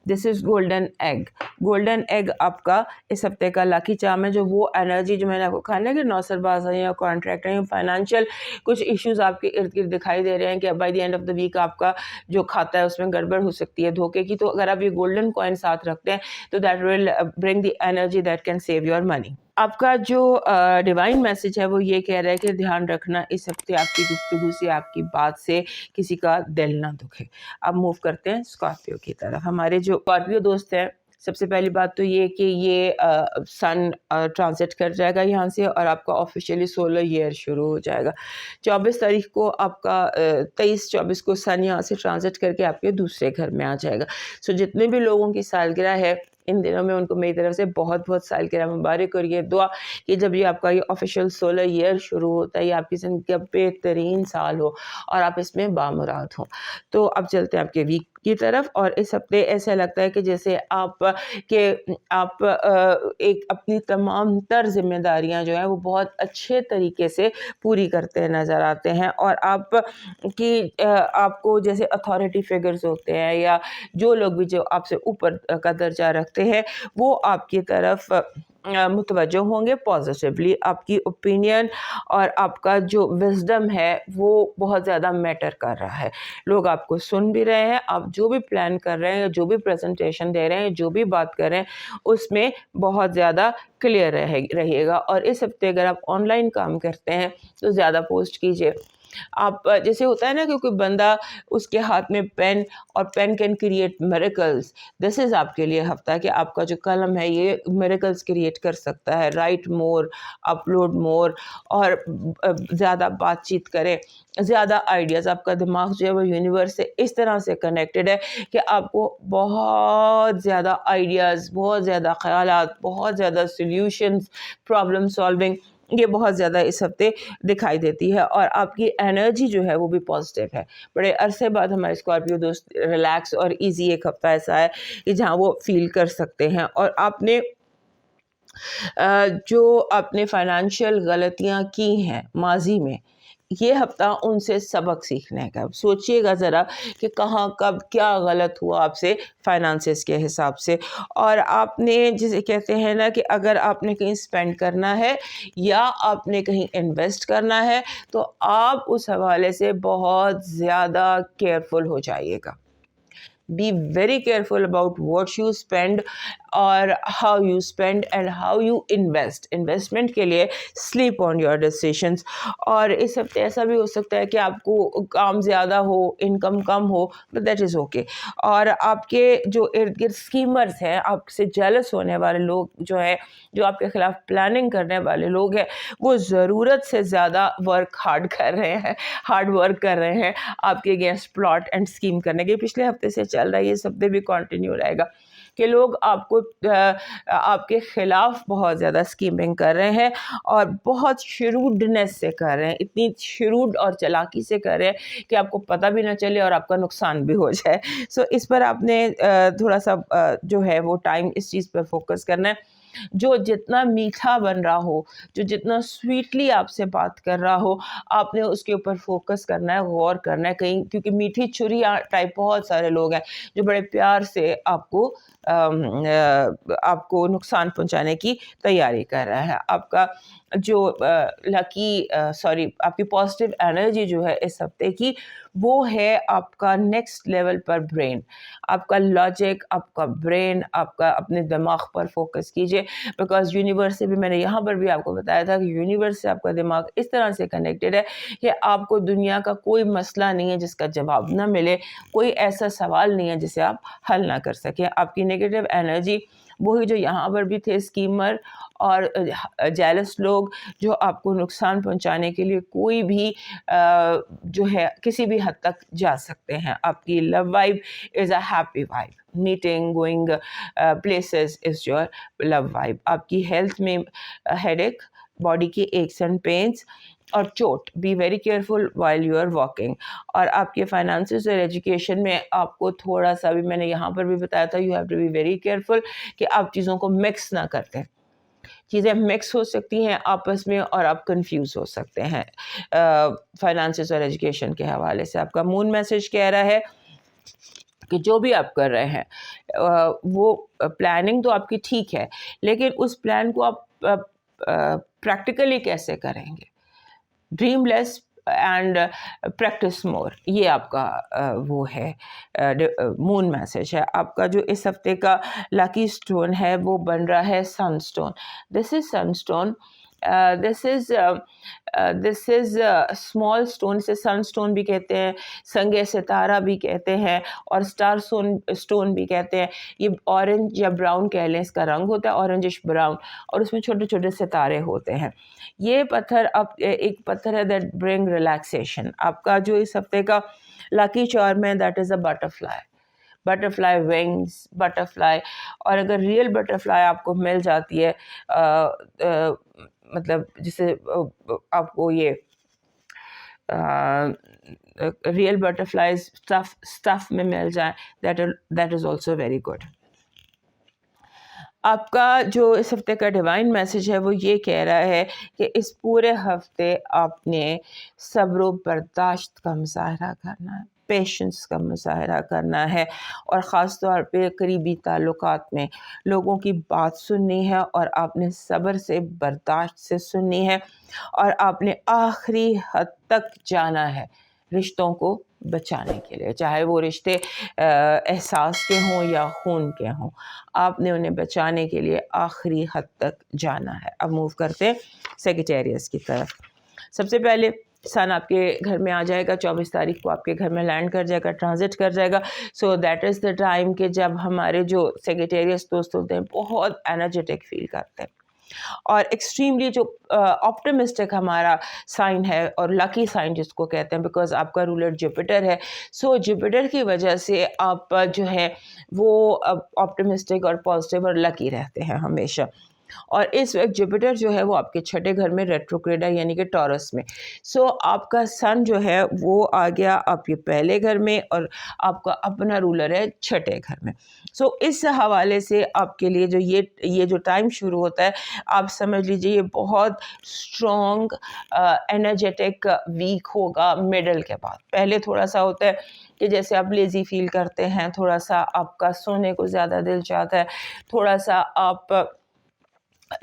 دس از گولڈن ایگ. گولڈن ایگ آپ کا اس ہفتے کا لاکی چارم ہے. جو وہ انرجی جو میں نے آپ کو کہا نا کہ نوسر باز ہیں یا کانٹریکٹ ہیں یا فائنینشیل کچھ ایشوز آپ کے ارد گرد دکھائی دے رہے ہیں کہ by the end of the week آپ کا جو کھاتا ہے اس میں گڑبڑ ہو سکتی ہے دھوکے کی، تو اگر آپ یہ گولڈن کوائن ساتھ رکھتے ہیں تو that will bring the energy that can save your money. آپ کا جو ڈیوائن میسج ہے وہ یہ کہہ رہا ہے کہ دھیان رکھنا اس ہفتے آپ کی گفتگو سے، آپ کی بات سے کسی کا دل نہ دکھے. اب موو کرتے ہیں اسکارپیو کی طرف. ہمارے جو اسکارپیو دوست ہیں، سب سے پہلی بات تو یہ کہ یہ سن ٹرانزٹ کر جائے گا یہاں سے اور آپ کا آفیشیلی سولر ایئر شروع ہو جائے گا. 24 تاریخ کو آپ کا 23-24 کو سن یہاں سے ٹرانزٹ کر کے آپ کے دوسرے گھر میں آ جائے گا. سو جتنے بھی لوگوں کی سالگرہ ہے ان دنوں میں ان کو میری طرف سے بہت بہت سالگرہ مبارک. اور یہ دعا کہ جب یہ آپ کا یہ آفیشیل سولر ایئر شروع ہوتا ہے یہ آپ کی زندگی کا بہترین سال ہو اور آپ اس میں بامراد ہوں. تو اب چلتے ہیں آپ کے ویک کی طرف. اور اس ہفتے ایسا لگتا ہے کہ جیسے آپ ایک اپنی تمام تر ذمہ داریاں جو ہیں وہ بہت اچھے طریقے سے پوری کرتے نظر آتے ہیں. اور آپ کو جیسے اتھارٹی فگرز ہوتے ہیں یا جو لوگ بھی جو آپ سے اوپر کا درجہ رکھتے ہیں وہ آپ کی طرف متوجہ ہوں گے پازیٹیولی. آپ کی اوپینین اور آپ کا جو وزڈم ہے وہ بہت زیادہ میٹر کر رہا ہے. لوگ آپ کو سن بھی رہے ہیں. آپ جو بھی پلان کر رہے ہیں، جو بھی پریزنٹیشن دے رہے ہیں، جو بھی بات کر رہے ہیں اس میں بہت زیادہ کلیئر رہیے گا. اور اس ہفتے اگر آپ آن لائن کام کرتے ہیں تو زیادہ پوسٹ کیجیے. آپ جیسے ہوتا ہے نا کہ کوئی بندہ اس کے ہاتھ میں پین اور پین کین کریٹ میریکلز. دس از آپ کے لیے ہفتہ کہ آپ کا جو قلم ہے یہ میریکلز کریٹ کر سکتا ہے. رائٹ مور، اپلوڈ مور اور زیادہ بات چیت کریں، زیادہ آئیڈیاز. آپ کا دماغ جو ہے وہ یونیورس سے اس طرح سے کنیکٹڈ ہے کہ آپ کو بہت زیادہ آئیڈیاز، بہت زیادہ خیالات، بہت زیادہ سلیوشنز، پرابلم سالونگ یہ بہت زیادہ اس ہفتے دکھائی دیتی ہے. اور آپ کی انرجی جو ہے وہ بھی پازیٹیو ہے. بڑے عرصے بعد ہمارے اسکارپیو دوست ریلیکس اور ایزی ایک ہفتہ ایسا ہے کہ جہاں وہ فیل کر سکتے ہیں. اور آپ نے جو اپنے فائنانشیل غلطیاں کی ہیں ماضی میں، یہ ہفتہ ان سے سبق سیکھنے کا. سوچئے گا ذرا کہ کہاں کب کیا غلط ہوا آپ سے فائنانسز کے حساب سے. اور آپ نے جسے کہتے ہیں نا کہ اگر آپ نے کہیں اسپینڈ کرنا ہے یا آپ نے کہیں انویسٹ کرنا ہے تو آپ اس حوالے سے بہت زیادہ کیئرفل ہو جائیے گا. Be very careful about what you spend. اور how you spend and how you investment کے لیے سلیپ آن یور ڈیسیشنس. اور اس ہفتے ایسا بھی ہو سکتا ہے کہ آپ کو کام زیادہ ہو, انکم کم ہو, بٹ دیٹ از اوکے. اور آپ کے جو ارد گرد اسکیمرز ہیں, آپ سے جیلس ہونے والے لوگ جو ہے, جو آپ کے خلاف پلاننگ کرنے والے لوگ ہیں, وہ ضرورت سے زیادہ ہارڈ ورک کر رہے ہیں آپ کے اگینسٹ پلاٹ اینڈ اسکیم کرنے کے. پچھلے ہفتے سے چل رہا ہے, یہ ہفتے بھی کنٹینیو رہے گا کہ لوگ آپ کے خلاف بہت زیادہ اسکیمنگ کر رہے ہیں اور بہت شروڈنس سے کر رہے ہیں, اتنی شروڈ اور چلاکی سے کر رہے ہیں کہ آپ کو پتہ بھی نہ چلے اور آپ کا نقصان بھی ہو جائے. سو اس پر آپ نے تھوڑا سا جو ہے وہ ٹائم اس چیز پر فوکس کرنا ہے. جو جتنا میٹھا بن رہا ہو, جو جتنا سویٹلی آپ سے بات کر رہا ہو, آپ نے اس کے اوپر فوکس کرنا ہے, غور کرنا ہے کہیں, کیونکہ میٹھی چھری ٹائپ بہت سارے لوگ ہیں جو بڑے پیار سے آپ کو نقصان پہنچانے کی تیاری کر رہا ہے. آپ کا جو آپ کی پازیٹیو انرجی جو ہے اس ہفتے کی, وہ ہے آپ کا نیکسٹ لیول پر برین, آپ کا لاجک, آپ کا برین, آپ کا اپنے دماغ پر فوکس کیجئے. بیکاز یونیورس سے بھی, میں نے یہاں پر بھی آپ کو بتایا تھا کہ یونیورس سے آپ کا دماغ اس طرح سے کنیکٹڈ ہے کہ آپ کو دنیا کا کوئی مسئلہ نہیں ہے جس کا جواب نہ ملے, کوئی ایسا سوال نہیں ہے جسے آپ حل نہ کر سکیں. آپ کی نیگیٹو انرجی وہی جو یہاں پر بھی تھے, اسکیمر اور جیلس لوگ جو آپ کو نقصان پہنچانے کے لیے کوئی بھی جو ہے کسی بھی حد تک جا سکتے ہیں. آپ کی love vibe is a happy vibe, meeting, going places is your love vibe. آپ کی ہیلتھ میں ہیڈ ایک, باڈی کی ایکس اینڈ پینس اور چوٹ, be very careful while you are walking. اور آپ کے فائنانسز اور ایجوکیشن میں آپ کو تھوڑا سا بھی, میں نے یہاں پر بھی بتایا تھا, you have to be very careful کہ آپ چیزوں کو مکس نہ کرتے. چیزیں مکس ہو سکتی ہیں آپس میں اور آپ کنفیوز ہو سکتے ہیں. فائنانسز اور ایجوکیشن کے حوالے سے آپ کا مون میسج کہہ رہا ہے کہ جو بھی آپ کر رہے ہیں وہ پلاننگ تو آپ کی ٹھیک ہے, لیکن اس پلان کو آپ پریکٹیکلی کیسے کریں گے. ڈریم لیس اینڈ پریکٹس مور, یہ آپ کا وہ ہے مون میسج ہے. آپ کا جو اس ہفتے کا لکی اسٹون ہے وہ بن رہا ہے sunstone. This is sunstone. This is small stone, سے سن اسٹون بھی کہتے ہیں, سنگ ستارہ بھی کہتے ہیں, اور اسٹار اسٹون بھی کہتے ہیں. یہ اورنج یا براؤن کہہ لیں, اس کا رنگ ہوتا ہے اورنجش براؤن, اور اس میں چھوٹے چھوٹے ستارے ہوتے ہیں. یہ پتھر ایک پتھر ہے دیٹ برنگ ریلیکسیشن. آپ کا جو اس ہفتے کا لکی چارم ہے that is a butterfly wings, butterfly. اور اگر ریئل بٹرفلائی آپ کو مل جاتی ہے, مطلب جسے آپ کو یہ ریئل بٹرفلائیز اسٹف میں مل جائیں, that is also very good. آپ کا جو اس ہفتے کا ڈیوائن میسج ہے وہ یہ کہہ رہا ہے کہ اس پورے ہفتے آپ نے صبر و برداشت کا مظاہرہ کرنا ہے, پیشنس کا مظاہرہ کرنا ہے, اور خاص طور پہ قریبی تعلقات میں لوگوں کی بات سننی ہے, اور آپ نے صبر سے, برداشت سے سننی ہے, اور آپ نے آخری حد تک جانا ہے رشتوں کو بچانے کے لیے, چاہے وہ رشتے احساس کے ہوں یا خون کے ہوں. آپ نے انہیں بچانے کے لیے آخری حد تک جانا ہے. اب موو کرتے ہیں سیگیٹیریس کی طرف. سب سے پہلے سن آپ کے گھر میں آ جائے گا, 24 تاریخ کو آپ کے گھر میں لینڈ کر جائے گا, ٹرانزٹ کر جائے گا. So that is the time کہ جب ہمارے جو سیگیٹیریس دوست ہوتے ہیں بہت انرجیٹک فیل کرتے ہیں, اور ایکسٹریملی جو آپٹمسٹک ہمارا سائن ہے, اور لکی سائن جس کو کہتے ہیں, بیکاز آپ کا رولر جوپیٹر ہے. سو جوپیٹر کی وجہ سے آپ جو ہے وہ آپٹمسٹک اور پازیٹیو اور لکی رہتے ہیں ہمیشہ. اور اس وقت جوپیٹر جو ہے وہ آپ کے چھٹے گھر میں ریٹروگریڈ ہے, یعنی کہ ٹورس میں. سو آپ کا سن جو ہے وہ آ گیا آپ کے پہلے گھر میں, اور آپ کا اپنا رولر ہے چھٹے گھر میں. سو اس حوالے سے آپ کے لیے جو یہ جو ٹائم شروع ہوتا ہے, آپ سمجھ لیجیے یہ بہت اسٹرانگ انرجیٹک ویک ہوگا مڈل کے بعد. پہلے تھوڑا سا ہوتا ہے کہ جیسے آپ لیزی فیل کرتے ہیں, تھوڑا سا آپ کا سونے کو زیادہ دل چاہتا ہے, تھوڑا سا آپ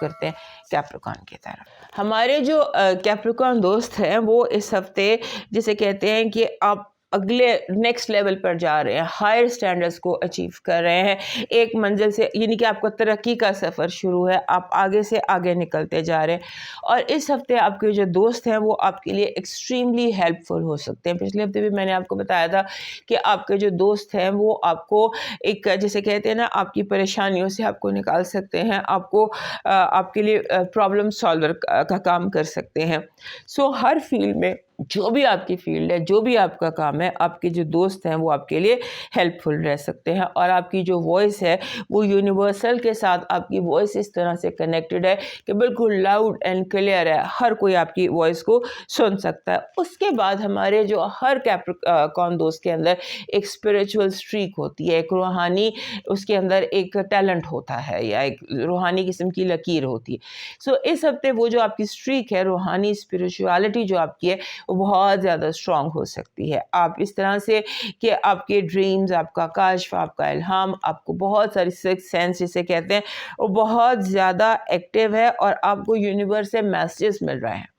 کرتے ہیں کیپریکان کی طرف. ہمارے جو کیپریکان دوست ہیں وہ اس ہفتے جسے کہتے ہیں کہ آپ اگلے نیکسٹ لیول پر جا رہے ہیں, ہائر سٹینڈرڈز کو اچیو کر رہے ہیں, ایک منزل سے, یعنی کہ آپ کا ترقی کا سفر شروع ہے, آپ آگے سے آگے نکلتے جا رہے ہیں. اور اس ہفتے آپ کے جو دوست ہیں وہ آپ کے لیے ایکسٹریملی ہیلپ فل ہو سکتے ہیں. پچھلے ہفتے بھی میں نے آپ کو بتایا تھا کہ آپ کے جو دوست ہیں وہ آپ کو ایک جیسے کہتے ہیں نا آپ کی پریشانیوں سے آپ کو نکال سکتے ہیں, آپ کو آپ کے لیے پرابلم سالور کا کام کر سکتے ہیں. سو ہر فیلڈ میں جو بھی آپ کی فیلڈ ہے, جو بھی آپ کا کام ہے, آپ کے جو دوست ہیں وہ آپ کے لیے ہیلپ فل رہ سکتے ہیں. اور آپ کی جو وائس ہے وہ یونیورسل کے ساتھ آپ کی وائس اس طرح سے کنیکٹڈ ہے کہ بالکل لاؤڈ اینڈ کلیئر ہے, ہر کوئی آپ کی وائس کو سن سکتا ہے. اس کے بعد ہمارے جو ہر کیپریکان دوست کے اندر ایک اسپریچول اسٹریک ہوتی ہے, ایک روحانی اس کے اندر ایک ٹیلنٹ ہوتا ہے یا ایک روحانی قسم کی لکیر ہوتی ہے. سو اس ہفتے وہ جو آپ کی اسٹریک ہے, روحانی اسپریچوالٹی جو آپ کی ہے, وہ بہت زیادہ اسٹرانگ ہو سکتی ہے. آپ اس طرح سے کہ آپ کے ڈریمز, آپ کا کاشف, آپ کا الہام, آپ کو بہت ساری سکس سینس جسے کہتے ہیں وہ بہت زیادہ ایکٹیو ہے, اور آپ کو یونیورس سے میسیجز مل رہے ہیں.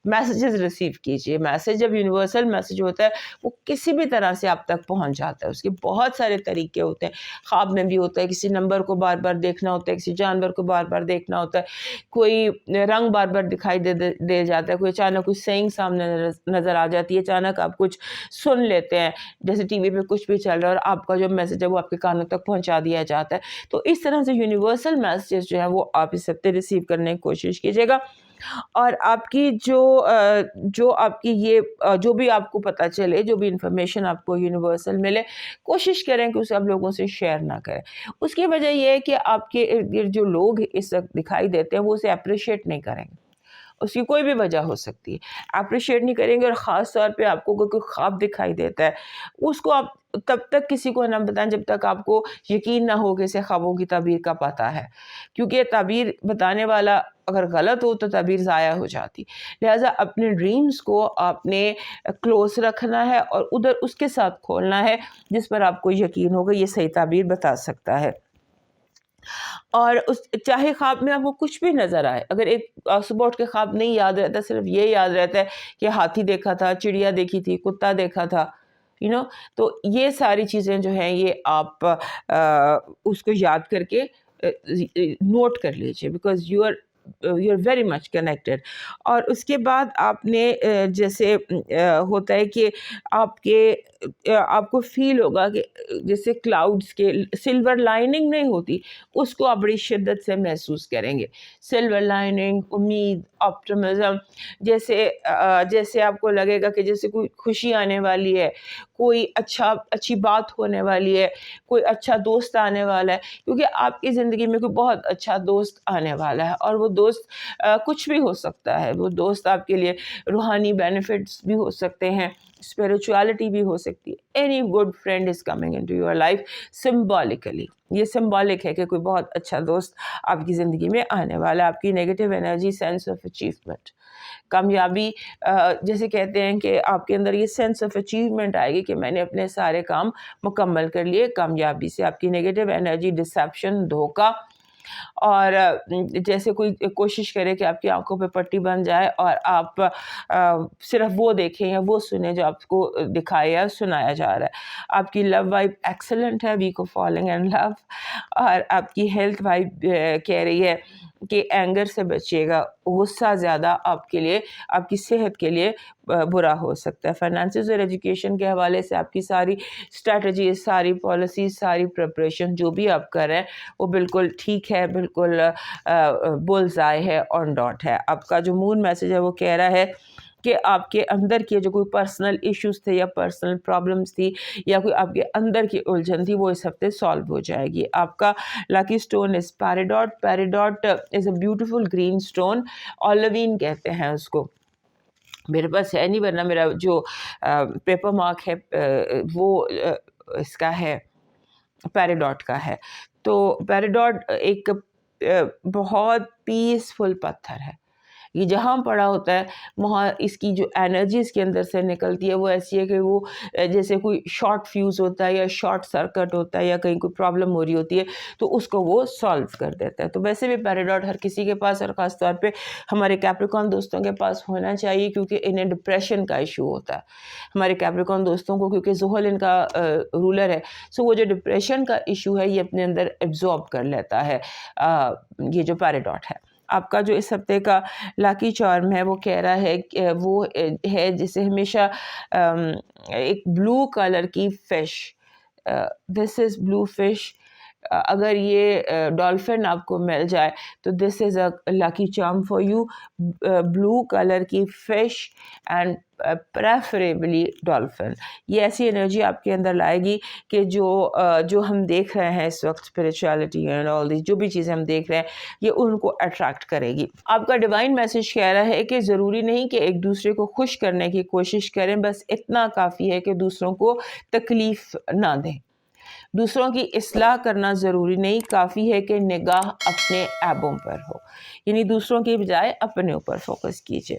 میسیجز ریسیو کیجیے. میسیج جب یونیورسل میسیج ہوتا ہے وہ کسی بھی طرح سے آپ تک پہنچ جاتا ہے. اس کے بہت سارے طریقے ہوتے ہیں, خواب میں بھی ہوتا ہے, کسی نمبر کو بار بار دیکھنا ہوتا ہے, کسی جانور کو بار بار دیکھنا ہوتا ہے, کوئی رنگ بار بار دکھائی دے جاتا ہے, کوئی اچانک کوئی سینگ سامنے نظر آ جاتی ہے, اچانک آپ کچھ سن لیتے ہیں جیسے ٹی وی پہ کچھ بھی چل رہا ہے اور آپ کا جو میسیج ہے وہ آپ کے کانوں تک پہنچا دیا جاتا ہے. تو اس طرح سے یونیورسل میسیجز جو ہیں وہ آپ اس ہفتے ریسیو کرنے کی کوشش کیجیے گا. اور آپ کی جو آپ کی یہ جو بھی آپ کو پتہ چلے, جو بھی انفارمیشن آپ کو یونیورسل ملے, کوشش کریں کہ اسے آپ لوگوں سے شیئر نہ کریں. اس کی وجہ یہ ہے کہ آپ کے ارد گرد جو لوگ اس وقت دکھائی دیتے ہیں وہ اسے اپریشیٹ نہیں کریں گے. اس کی کوئی بھی وجہ ہو سکتی ہے, اپریشیٹ نہیں کریں گے. اور خاص طور پہ آپ کو کوئی خواب دکھائی دیتا ہے, اس کو آپ تب تک کسی کو نہ بتائیں جب تک آپ کو یقین نہ ہو کہ اسے خوابوں کی تعبیر کا پتہ ہے, کیونکہ تعبیر بتانے والا اگر غلط ہو تو تعبیر ضائع ہو جاتی. لہٰذا اپنے ڈریمز کو آپ نے کلوز رکھنا ہے اور ادھر اس کے ساتھ کھولنا ہے جس پر آپ کو یقین ہوگا یہ صحیح تعبیر بتا سکتا ہے. اور چاہے خواب میں آپ کو کچھ بھی نظر آئے, اگر ایک صبح اٹھ کے خواب نہیں یاد رہتا, صرف یہ یاد رہتا ہے کہ ہاتھی دیکھا تھا, چڑیا دیکھی تھی, کتا دیکھا تھا, تو یہ ساری چیزیں جو ہیں یہ آپ اس کو یاد کر کے نوٹ کر لیجیے, because you are very much connected. اور اس کے بعد آپ نے جیسے ہوتا ہے کہ آپ کو فیل ہوگا کہ جیسے کلاؤڈز کے سلور لائننگ نہیں ہوتی, اس کو آپ بڑی شدت سے محسوس کریں گے. سلور لائننگ, امید, آپٹمزم, جیسے آپ کو لگے گا کہ جیسے کوئی خوشی آنے والی ہے, کوئی اچھی بات ہونے والی ہے, کوئی اچھا دوست آنے والا ہے, کیونکہ آپ کی زندگی میں کوئی بہت اچھا دوست آنے والا ہے. اور وہ دوست کچھ بھی ہو سکتا ہے, وہ دوست آپ کے لیے روحانی بینیفٹس بھی ہو سکتے ہیں, اسپریچوالٹی بھی ہو سکتی ہے. Any good friend is coming into your life symbolically. یہ سمبولک ہے کہ کوئی بہت اچھا دوست آپ کی زندگی میں آنے والا ہے. آپ کی negative energy, sense of achievement, کامیابی, جیسے کہتے ہیں کہ آپ کے اندر یہ سینس آف اچیومنٹ آئے گی کہ میں نے اپنے سارے کام مکمل کر لیے کامیابی سے. آپ کی نیگیٹو انرجی, ڈسیپشن, دھوکہ, اور جیسے کوئی کوشش کرے کہ آپ کی آنکھوں پہ پٹی بن جائے اور آپ صرف وہ دیکھیں یا وہ سنیں جو آپ کو دکھایا یا سنایا جا رہا ہے. آپ کی لو وائب ایکسلنٹ ہے, ویک آف فالنگ ان لو. اور آپ کی ہیلتھ وائب کہہ رہی ہے کہ اینگر سے بچیے گا, غصہ زیادہ آپ کے لیے, آپ کی صحت کے لیے برا ہو سکتا ہے. فائنانسز اور ایجوکیشن کے حوالے سے آپ کی ساری اسٹریٹجیز, ساری پالیسیز, ساری پریپریشن جو بھی آپ کر رہے ہیں وہ بالکل ٹھیک ہے, بالکل بولز آئے ہے, آن ڈاٹ ہے. آپ کا جو مون میسج ہے وہ کہہ رہا ہے کہ آپ کے اندر کے جو کوئی پرسنل ایشوز تھے یا پرسنل پرابلمس تھی یا کوئی آپ کے اندر کی الجھن تھی وہ اس ہفتے سالو ہو جائے گی. آپ کا lucky stone is peridot. Peridot is a beautiful green stone, olivine کہتے ہیں اس کو. میرے پاس ہے نہیں, ورنہ میرا جو پیپر مارک ہے وہ اس کا ہے, پیریڈاٹ کا ہے. تو پیریڈاٹ ایک بہت پیسفل پتھر ہے, یہ جہاں پڑا ہوتا ہے وہاں اس کی جو انرجی اس کے اندر سے نکلتی ہے وہ ایسی ہے کہ وہ جیسے کوئی شارٹ فیوز ہوتا ہے یا شارٹ سرکٹ ہوتا ہے یا کہیں کوئی پرابلم ہو رہی ہوتی ہے تو اس کو وہ سالو کر دیتا ہے. تو ویسے بھی پیراڈاٹ ہر کسی کے پاس اور خاص طور پہ ہمارے کیپریکان دوستوں کے پاس ہونا چاہیے کیونکہ انہیں ڈپریشن کا ایشو ہوتا ہے. ہمارے کیپریکان دوستوں کو کیونکہ زحل ان کا رولر ہے سو وہ جو ڈپریشن کا ایشو ہے یہ اپنے اندر ایبزارب کر لیتا ہے یہ جو پیراڈاٹ ہے. آپ کا جو اس ہفتے کا لاکی چارم ہے وہ کہہ رہا ہے کہ وہ ہے جسے ہمیشہ ایک بلو کلر کی fish, this is blue fish. اگر یہ ڈالفن آپ کو مل جائے تو this is a lucky charm for you. Blue colour کی فش اینڈ پریفریبلی ڈالفن. یہ ایسی انرجی آپ کے اندر لائے گی کہ جو ہم دیکھ رہے ہیں اس وقت اسپریچولیٹی اینڈ آل دیس جو بھی چیزیں ہم دیکھ رہے ہیں یہ ان کو اٹریکٹ کرے گی. آپ کا ڈیوائن میسج کہہ رہا ہے کہ ضروری نہیں کہ ایک دوسرے کو خوش کرنے کی کوشش کریں، بس اتنا کافی ہے کہ دوسروں کو تکلیف نہ دیں. دوسروں کی اصلاح کرنا ضروری نہیں، کافی ہے کہ نگاہ اپنے عیبوں پر ہو، یعنی دوسروں کی بجائے اپنے اوپر فوکس کیجئے.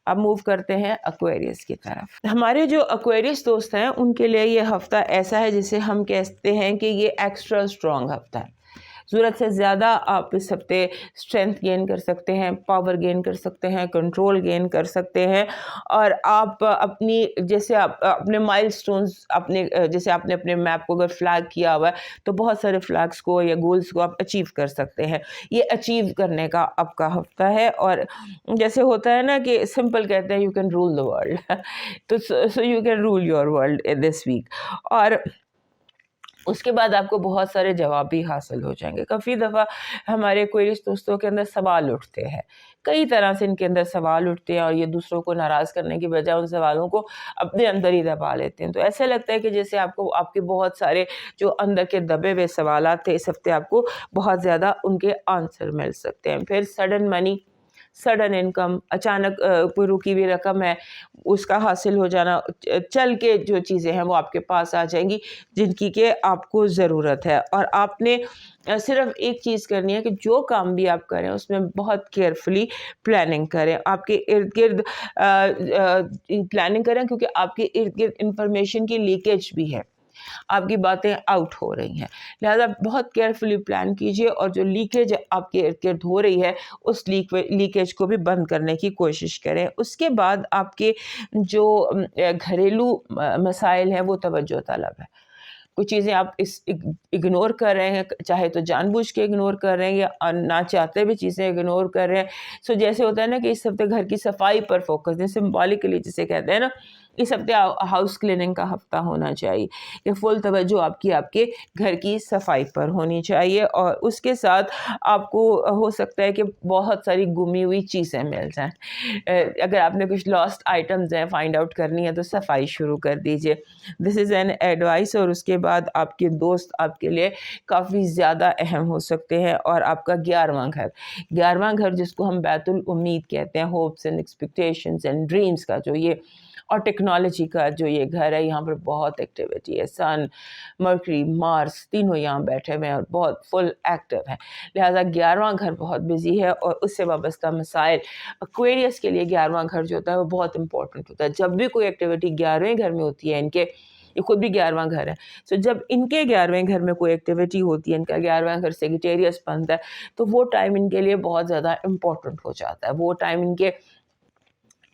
اب موو کرتے ہیں ایکویریس کی طرف. ہمارے جو ایکویریس دوست ہیں ان کے لیے یہ ہفتہ ایسا ہے جسے ہم کہتے ہیں کہ یہ ایکسٹرا اسٹرانگ ہفتہ ہے. ضرورت سے زیادہ آپ اس ہفتے اسٹرینتھ گین کر سکتے ہیں، پاور گین کر سکتے ہیں، کنٹرول گین کر سکتے ہیں، اور آپ اپنی جیسے آپ اپنے مائل سٹونز جیسے آپ نے اپنے میپ کو اگر فلیگ کیا ہوا ہے تو بہت سارے فلیگس کو یا گولز کو آپ اچیو کر سکتے ہیں. یہ اچیو کرنے کا آپ کا ہفتہ ہے. اور جیسے ہوتا ہے نا کہ سمپل کہتے ہیں you can rule the world, تو so you can rule your world this week. اور اس کے بعد آپ کو بہت سارے جواب بھی حاصل ہو جائیں گے. کافی دفعہ ہمارے ایکویریس دوستوں کے اندر سوال اٹھتے ہیں، کئی طرح سے ان کے اندر سوال اٹھتے ہیں اور یہ دوسروں کو ناراض کرنے کی بجائے ان سوالوں کو اپنے اندر ہی دبا لیتے ہیں. تو ایسا لگتا ہے کہ جیسے آپ کے بہت سارے جو اندر کے دبے ہوئے سوالات تھے اس ہفتے آپ کو بہت زیادہ ان کے آنسر مل سکتے ہیں. پھر سڈن منی، سڈن انکم، اچانک کوئی رکی ہوئی رقم ہے اس کا حاصل ہو جانا، چل کے جو چیزیں ہیں وہ آپ کے پاس آ جائیں گی جن کی کہ آپ کو ضرورت ہے. اور آپ نے صرف ایک چیز کرنی ہے کہ جو کام بھی آپ کریں اس میں بہت کیئرفلی پلاننگ کریں. آپ کے ارد گرد پلاننگ کریں کیونکہ آپ کے ارد گرد انفارمیشن کی لیکیج بھی ہے، آپ کی باتیں آؤٹ ہو رہی ہیں، لہذا بہت کیئرفلی پلان کیجئے اور جو لیکیج آپ کے ارد گرد ہو رہی ہے اس لیکیج کو بھی بند کرنے کی کوشش کریں. اس کے بعد آپ کے جو گھریلو مسائل ہیں وہ توجہ طلب ہے. کچھ چیزیں آپ اگنور کر رہے ہیں، چاہے تو جان بوجھ کے اگنور کر رہے ہیں یا نہ چاہتے بھی چیزیں اگنور کر رہے ہیں. سو جیسے ہوتا ہے نا کہ اس ہفتے گھر کی صفائی پر فوکس دیں، سمبولکلی جسے کہتے ہیں نا اس ہفتے ہاؤس کلیننگ کا ہفتہ ہونا چاہیے کہ فل توجہ آپ کے گھر کی صفائی پر ہونی چاہیے. اور اس کے ساتھ آپ کو ہو سکتا ہے کہ بہت ساری گمی ہوئی چیزیں مل جائیں. اگر آپ نے کچھ لاسٹ آئٹمز ہیں فائنڈ آؤٹ کرنی ہے تو صفائی شروع کر دیجئے. دس از این ایڈوائس. اور اس کے بعد آپ کے دوست آپ کے لیے کافی زیادہ اہم ہو سکتے ہیں. اور آپ کا 11واں گھر جس کو ہم بیت الامید کہتے ہیں، hopes and expectations and dreams کا جو یہ، اور ٹیکنالوجی کا جو یہ گھر ہے، یہاں پر بہت ایکٹیویٹی ہے. سن، مرکری، مارس تینوں یہاں بیٹھے ہوئے ہیں اور بہت فل ایکٹیو ہیں، لہٰذا 11واں گھر بہت بزی ہے. اور اس سے وابستہ مسائل، ایکویریس کے لیے 11واں گھر جو ہوتا ہے وہ بہت امپورٹنٹ ہوتا ہے. جب بھی کوئی ایکٹیویٹی 11ویں گھر میں ہوتی ہے، ان کے یہ خود بھی 11واں گھر ہے، سو جب ان کے 11ویں گھر میں کوئی ایکٹیویٹی ہوتی ہے، ان کا 11واں گھر سیگیٹیریس بنتا ہے تو وہ ٹائم ان کے لیے بہت زیادہ امپورٹنٹ ہو جاتا ہے. وہ ٹائم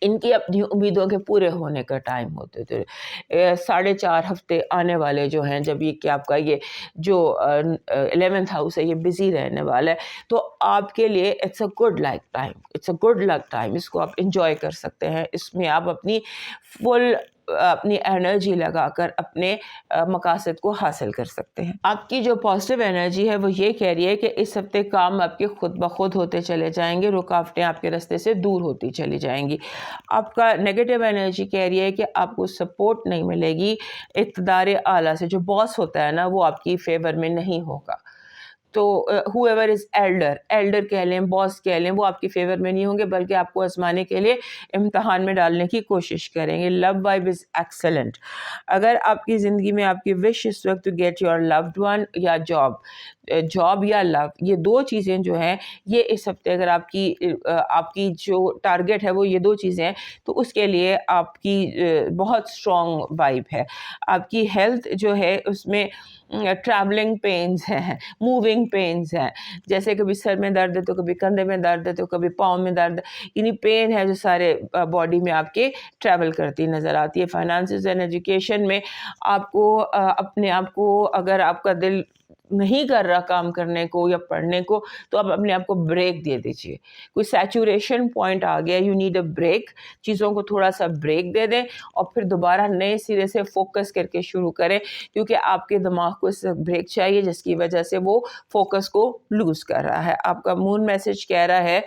ان کی اپنی امیدوں کے پورے ہونے کا ٹائم ہوتے تھے. 4.5 ہفتے آنے والے جو ہیں، جب یہ کہ آپ کا یہ جو 11th ہاؤس ہے یہ بزی رہنے والا ہے، تو آپ کے لیے it's a good luck time. اس کو آپ انجوائے کر سکتے ہیں. اس میں آپ اپنی انرجی لگا کر اپنے مقاصد کو حاصل کر سکتے ہیں. آپ کی جو پازیٹیو انرجی ہے وہ یہ کہہ رہی ہے کہ اس ہفتے کام آپ کے خود بخود ہوتے چلے جائیں گے، رکاوٹیں آپ کے راستے سے دور ہوتی چلی جائیں گی. آپ کا نیگیٹو انرجی کہہ رہی ہے کہ آپ کو سپورٹ نہیں ملے گی اقتدار اعلیٰ سے. جو باس ہوتا ہے نا وہ آپ کی فیور میں نہیں ہوگا. تو whoever is elder کہہ لیں، باس کہہ لیں، وہ آپ کی فیور میں نہیں ہوں گے بلکہ آپ کو آزمانے کے لیے امتحان میں ڈالنے کی کوشش کریں گے. لو وائب از ایکسلنٹ. اگر آپ کی زندگی میں آپ کی وش اس وقت to get your loved one یا جاب، جاب یا لو، یہ دو چیزیں جو ہیں یہ اس ہفتے اگر آپ کی جو ٹارگٹ ہے وہ یہ دو چیزیں ہیں تو اس کے لیے آپ کی بہت اسٹرانگ وائب ہے. آپ کی ہیلتھ جو ہے اس میں ٹریولنگ پینز ہیں، موونگ پینز ہیں، جیسے کبھی سر میں درد ہے تو کبھی کندھے میں درد ہے تو کبھی پاؤں میں درد ہے، یعنی پین ہے جو سارے باڈی میں آپ کے ٹریول کرتی نظر آتی ہے. فائنانسز اینڈ ایجوکیشن میں آپ کو اپنے آپ کو اگر آپ کا دل نہیں کر رہا کام کرنے کو یا پڑھنے کو تو آپ اپنے آپ کو بریک دے دیجیے. کوئی سیچوریشن پوائنٹ آ گیا، یو نیڈ اے بریک، چیزوں کو تھوڑا سا بریک دے دیں اور پھر دوبارہ نئے سرے سے فوکس کر کے شروع کریں، کیونکہ آپ کے دماغ کو اس بریک چاہیے جس کی وجہ سے وہ فوکس کو لوز کر رہا ہے. آپ کا مون میسج کہہ رہا ہے،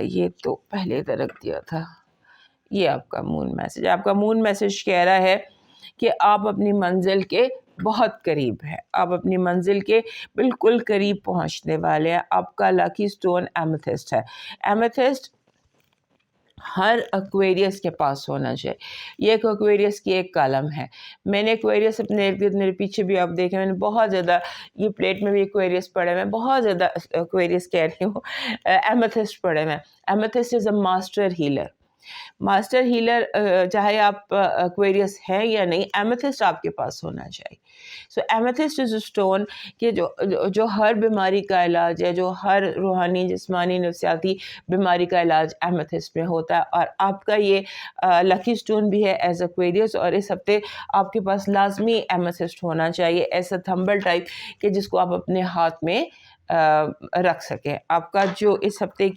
یہ تو پہلے درخت دیا تھا، یہ آپ کا مون میسج کہہ رہا ہے کہ آپ اپنی منزل کے بہت قریب ہے، آپ اپنی منزل کے بالکل قریب پہنچنے والے ہیں. آپ کا لکی سٹون ایمیتھسٹ ہے. ایمیتھسٹ ہر ایکویریس کے پاس ہونا چاہیے. یہ ایک ایکویریس کی ایک کالم ہے. میں نے ایکویریس اپنے ارد گرد، میرے پیچھے بھی آپ دیکھیں، میں نے بہت زیادہ، یہ پلیٹ میں بھی ایکویریس پڑے ہوئے ہیں، بہت زیادہ ایکویریس کہہ رہی ہوں، ایمیتھسٹ پڑے ہوئے ہیں. ایمیتھسٹ از اے ماسٹر ہیلر. چاہے آپ ایکویریس ہیں یا نہیں، ایمیتھسٹ آپ کے پاس ہونا چاہیے. سو ایمیتھسٹ از اے اسٹون کہ جو ہر بیماری کا علاج ہے، جو ہر روحانی جسمانی نفسیاتی بیماری کا علاج ایمیتھسٹ میں ہوتا ہے. اور آپ کا یہ لکی اسٹون بھی ہے ایز ایکویریس، اور اس ہفتے آپ کے پاس لازمی ایمیتھسٹ ہونا چاہیے، ایسا تھمبل ٹائپ کہ جس کو آپ اپنے ہاتھ میں رکھ سکیں. آپ کا جو اس ہفتے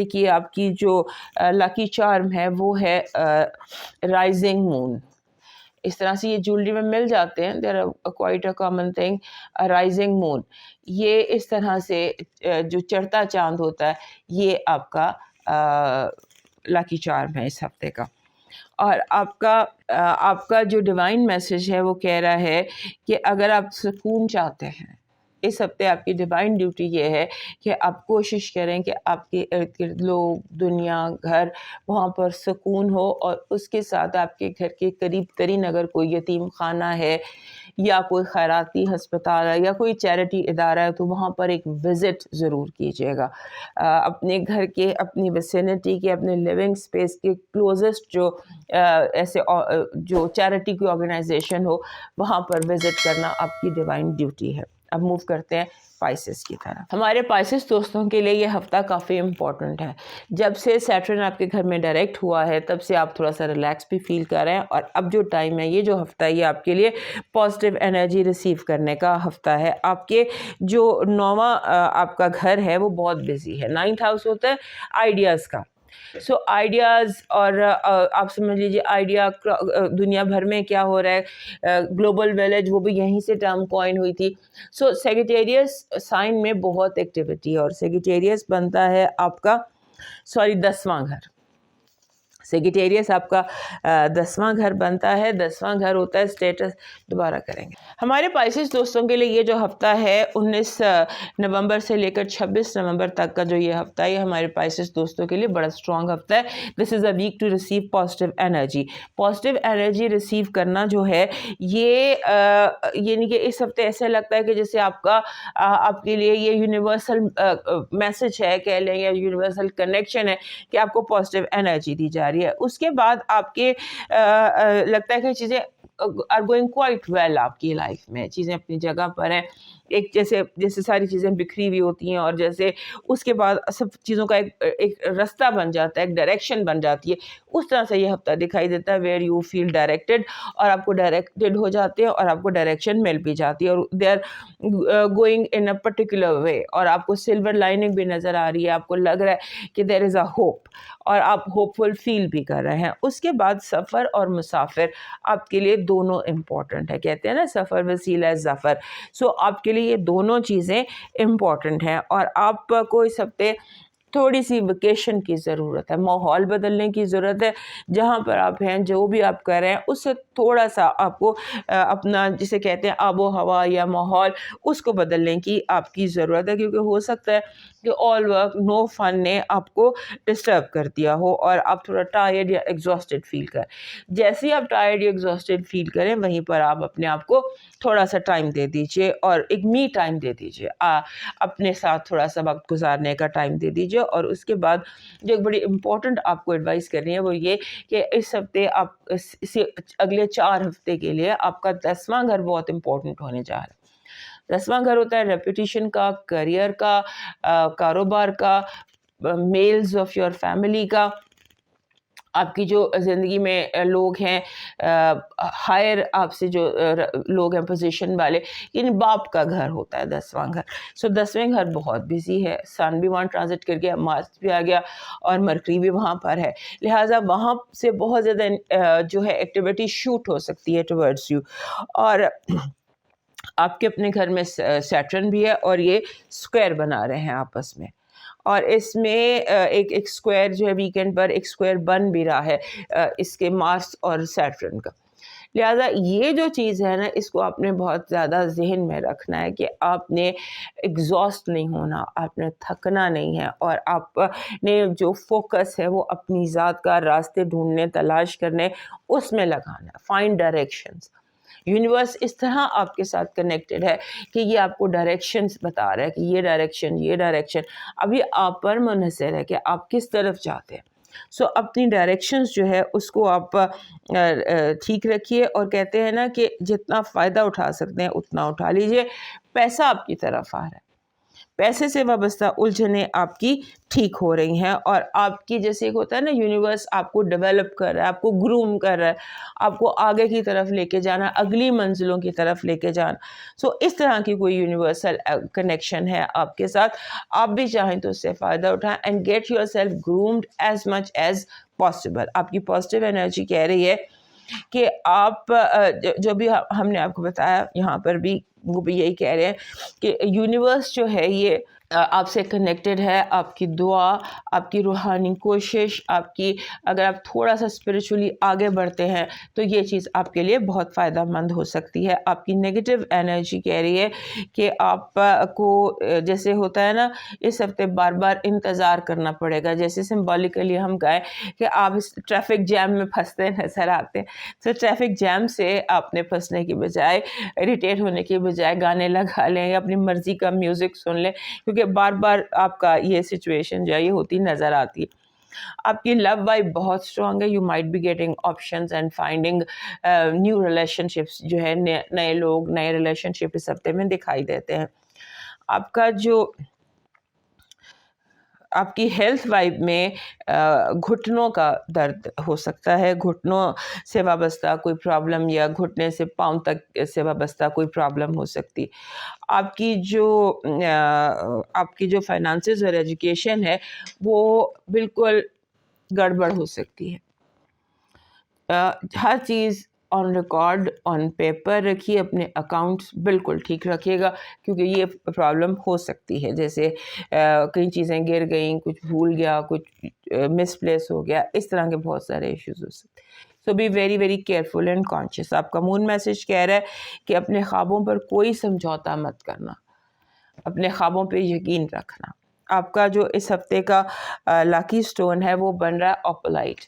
کی آپ کی جو لکی چارم ہے وہ ہے رائزنگ مون. اس طرح سے یہ جولری میں مل جاتے ہیں، there are quite a common thing. Rising moon یہ اس طرح سے جو چڑھتا چاند ہوتا ہے، یہ آپ کا لکی چارم ہے اس ہفتے کا. اور آپ کا جو ڈیوائن میسج ہے وہ کہہ رہا ہے کہ اگر آپ سکون چاہتے ہیں، اس ہفتے آپ کی ڈیوائن ڈیوٹی یہ ہے کہ آپ کوشش کریں کہ آپ کے ارد گرد لوگ، دنیا، گھر، وہاں پر سکون ہو. اور اس کے ساتھ آپ کے گھر کے قریب ترین اگر کوئی یتیم خانہ ہے یا کوئی خیراتی ہسپتال ہے یا کوئی چیریٹی ادارہ ہے تو وہاں پر ایک وزٹ ضرور کیجیے گا. اپنے گھر کے، اپنی ویسینٹی کے، اپنے لیونگ سپیس کے کلوزسٹ جو ایسے جو چیریٹی کی آرگنائزیشن ہو وہاں پر وزٹ کرنا آپ کی ڈیوائن ڈیوٹی ہے. اب موو کرتے ہیں پائسس کی طرف. ہمارے پائسس دوستوں کے لیے یہ ہفتہ کافی امپورٹنٹ ہے. جب سے سیٹرن آپ کے گھر میں ڈائریکٹ ہوا ہے تب سے آپ تھوڑا سا ریلیکس بھی فیل کر رہے ہیں، اور اب جو ٹائم ہے، یہ جو ہفتہ ہے، یہ آپ کے لیے پازیٹیو انرجی ریسیو کرنے کا ہفتہ ہے. آپ کے جو 9واں آپ کا گھر ہے وہ بہت بزی ہے. 9th ہاؤس ہوتا ہے آئیڈیاز کا. سو آئیڈیاز، اور آپ سمجھ لیجیے آئیڈیا دنیا بھر میں کیا ہو رہا ہے، گلوبل ویلیج وہ بھی یہیں سے ٹرم کوائن ہوئی تھی. سو سیگیٹیریس سائن میں بہت ایکٹیویٹی ہے، اور سیگیٹیریس بنتا ہے آپ کا 10واں گھر. سیگیٹیریس آپ کا 10واں گھر بنتا ہے. 10واں گھر ہوتا ہے اسٹیٹس. دوبارہ کریں گے. ہمارے پائسس دوستوں کے لیے یہ جو ہفتہ ہے 19 نومبر سے لے کر 26 نومبر تک کا جو یہ ہفتہ ہے، یہ ہمارے پائسس دوستوں کے لیے بڑا اسٹرانگ ہفتہ ہے. This is a week to receive positive energy. Positive energy receive کرنا جو ہے یہ یعنی کہ اس ہفتے ایسے لگتا ہے کہ جیسے آپ کے لیے یہ یونیورسل میسج ہے کہہ لیں، یا یونیورسل کنیکشن ہے کہ آپ کو پازیٹیو انرجی دی جا رہی ہے. اس کے بعد آپ کے لگتا ہے کہ چیزیں آر گوئنگ کوائٹ ویل. آپ کی لائف میں چیزیں اپنی جگہ پر ہیں. ایک جیسے ساری چیزیں بکھری ہوئی ہوتی ہیں، اور جیسے اس کے بعد سب چیزوں کا ایک رستہ بن جاتا ہے، ایک ڈائریکشن بن جاتی ہے. اس طرح سے یہ ہفتہ دکھائی دیتا ہے ویئر یو فیل ڈائریکٹڈ، اور آپ کو ڈائریکٹڈ ہو جاتے ہیں اور آپ کو ڈائریکشن مل بھی جاتی ہے، اور they are going in a particular way. اور آپ کو سلور لائننگ بھی نظر آ رہی ہے. آپ کو لگ رہا ہے کہ دیر از اے ہوپ، اور آپ ہوپ فل فیل بھی کر رہے ہیں. اس کے بعد سفر اور مسافر آپ کے لیے دونوں امپورٹنٹ ہے. کہتے ہیں نا سفر وسیلہ ظفر. سو آپ کے لیے یہ دونوں چیزیں امپورٹنٹ ہیں، اور آپ کو اس ہفتے تھوڑی سی ویکیشن کی ضرورت ہے. ماحول بدلنے کی ضرورت ہے. جہاں پر آپ ہیں، جو بھی آپ کر رہے ہیں، اس سے تھوڑا سا آپ کو اپنا جسے کہتے ہیں آب و ہوا یا ماحول، اس کو بدلنے کی آپ کی ضرورت ہے. کیونکہ ہو سکتا ہے کہ آل ورک نو فن نے آپ کو ڈسٹرب کر دیا ہو اور آپ تھوڑا ٹائرڈ یا ایگزاسٹڈ فیل کریں. جیسے ہی آپ ٹائرڈ یا ایگزاسٹڈ فیل کریں وہیں پر آپ اپنے آپ کو تھوڑا سا ٹائم دے دیجیے اور ایک می ٹائم دے دیجیے. اپنے ساتھ تھوڑا سا وقت گزارنے کا ٹائم دے دیجیے. اور اس کے بعد جو ایک بڑی امپورٹنٹ آپ کو ایڈوائس کرنی ہے وہ یہ کہ اس ہفتے آپ اگلے 4 ہفتے کے لیے آپ کا 10واں گھر بہت امپورٹنٹ ہونے جا رہا ہے. 10واں گھر ہوتا ہے ریپوٹیشن کا, کریئر کا, کاروبار کا, میلز آف یور فیملی کا, آپ کی جو زندگی میں لوگ ہیں ہائر آپ سے جو لوگ ہیں پوزیشن والے, یعنی باپ کا گھر ہوتا ہے 10واں گھر. سو 10ویں گھر بہت بزی ہے, سن بھی وہاں ٹرانزٹ کر گیا, مارس بھی آ گیا اور مرکری بھی وہاں پر ہے, لہٰذا وہاں سے بہت زیادہ جو ہے ایکٹیویٹی شوٹ ہو سکتی ہے ٹورڈز یو. اور آپ کے اپنے گھر میں سیٹرن بھی ہے اور یہ اسکوائر بنا رہے ہیں آپس میں, اور اس میں ایک اسکوائر جو ہے ویکینڈ پر ایک اسکوائر بن بھی رہا ہے اس کے مارس اور سیٹرن کا. لہٰذا یہ جو چیز ہے نا اس کو آپ نے بہت زیادہ ذہن میں رکھنا ہے کہ آپ نے ایگزاسٹ نہیں ہونا, آپ نے تھکنا نہیں ہے, اور آپ نے جو فوکس ہے وہ اپنی ذات کا راستے ڈھونڈنے, تلاش کرنے, اس میں لگانا ہے. Find directions. یونیورس اس طرح آپ کے ساتھ کنیکٹڈ ہے کہ یہ آپ کو ڈائریکشنز بتا رہا ہے کہ یہ ڈائریکشن ابھی آپ پر منحصر ہے کہ آپ کس طرف جاتے ہیں. سو اپنی ڈائریکشنز جو ہے اس کو آپ ٹھیک رکھیے, اور کہتے ہیں نا کہ جتنا فائدہ اٹھا سکتے ہیں اتنا اٹھا لیجئے. پیسہ آپ کی طرف آ رہا ہے, پیسے سے وابستہ الجھنیں آپ کی ٹھیک ہو رہی ہیں, اور آپ کی جیسے ایک ہوتا ہے نا یونیورس آپ کو ڈیولپ کر رہا ہے, آپ کو گروم کر رہا ہے, آپ کو آگے کی طرف لے کے جانا, اگلی منزلوں کی طرف لے کے جانا. سو اس طرح کی کوئی یونیورسل کنیکشن ہے آپ کے ساتھ, آپ بھی چاہیں تو اس سے فائدہ اٹھائیں and get yourself groomed as much as possible. آپ کی پازیٹیو انرجی کہہ رہی ہے کہ آپ جو بھی ہم نے آپ کو بتایا یہاں پر بھی وہ بھی یہی کہہ رہے ہیں کہ یونیورس جو ہے یہ آپ سے کنیکٹڈ ہے. آپ کی دعا, آپ کی روحانی کوشش, آپ کی اگر آپ تھوڑا سا اسپریچولی آگے بڑھتے ہیں تو یہ چیز آپ کے لیے بہت فائدہ مند ہو سکتی ہے. آپ کی نگیٹو انرجی کہہ رہی ہے کہ آپ کو جیسے ہوتا ہے نا اس ہفتے بار بار انتظار کرنا پڑے گا, جیسے سمبولیکلی ہم کہیں کہ آپ اس ٹریفک جیم میں پھنستے نظر آتے ہیں. تو ٹریفک جیم سے آپ نے پھنسنے کی بجائے, اریٹیٹ ہونے کی بجائے گانے لگا لیں یا اپنی مرضی کا میوزک سن لیں, کیونکہ بار بار آپ کا یہ سچویشن جو ہے یہ ہوتی نظر آتی ہے. آپ کی لو وائب بہت اسٹرانگ ہے. You might be getting options and finding new relationships, جو ہے نئے لوگ, نئے ریلیشن شپ اس ہفتے میں دکھائی دیتے ہیں. آپ کا جو آپ کی ہیلتھ وائب میں گھٹنوں کا درد ہو سکتا ہے, گھٹنوں سے وابستہ کوئی پرابلم یا گھٹنے سے پاؤں تک سے وابستہ کوئی پرابلم ہو سکتی. آپ کی جو فائنانسز اور ایجوکیشن ہے وہ بالکل گڑبڑ ہو سکتی ہے. ہر چیز آن ریکارڈ, آن پیپر رکھیے, اپنے اکاؤنٹس بالکل ٹھیک رکھیے گا کیونکہ یہ پرابلم ہو سکتی ہے. جیسے کئی چیزیں گر گئیں, کچھ بھول گیا, کچھ مس پلیس ہو گیا, اس طرح کے بہت سارے ایشوز ہو سکتے. So be very very careful and conscious. آپ کا مون میسج کہہ رہا ہے کہ اپنے خوابوں پر کوئی سمجھوتا مت کرنا, اپنے خوابوں پہ یقین رکھنا. آپ کا جو اس ہفتے کا لاکی سٹون ہے وہ بن رہا ہے اوپلائٹ.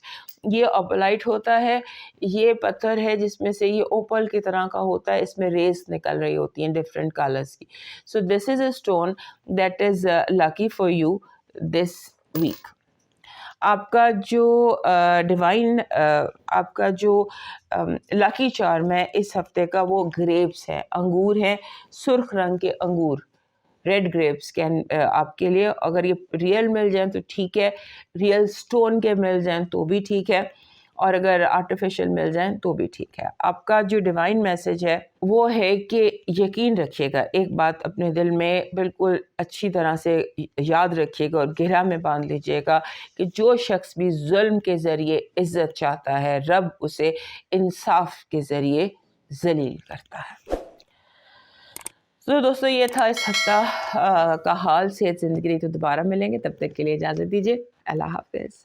یہ اوپلائٹ ہوتا ہے, یہ پتھر ہے جس میں سے یہ اوپل کی طرح کا ہوتا ہے, اس میں ریز نکل رہی ہوتی ہیں ڈفرینٹ کلرز کی. So this is a stone that is lucky for you this week. آپ کا جو ڈیوائن آپ کا جو لاکی چارم ہے اس ہفتے کا وہ گریپس ہے, انگور ہیں, سرخ رنگ کے انگور, ریڈ گریپس آپ کے لیے. اگر یہ ریئل مل جائیں تو ٹھیک ہے, ریئل سٹون کے مل جائیں تو بھی ٹھیک ہے, اور اگر آرٹیفیشل مل جائیں تو بھی ٹھیک ہے. آپ کا جو ڈیوائن میسج ہے وہ ہے کہ یقین رکھیے گا, ایک بات اپنے دل میں بالکل اچھی طرح سے یاد رکھیے گا اور گہرا میں باندھ لیجیے گا کہ جو شخص بھی ظلم کے ذریعے عزت چاہتا ہے, رب اسے انصاف کے ذریعے ذلیل کرتا ہے. تو دوستو یہ تھا اس ہفتہ کا حال. صحت زندگی رہی تو دوبارہ ملیں گے, تب تک کے لیے اجازت دیجیے. اللہ حافظ.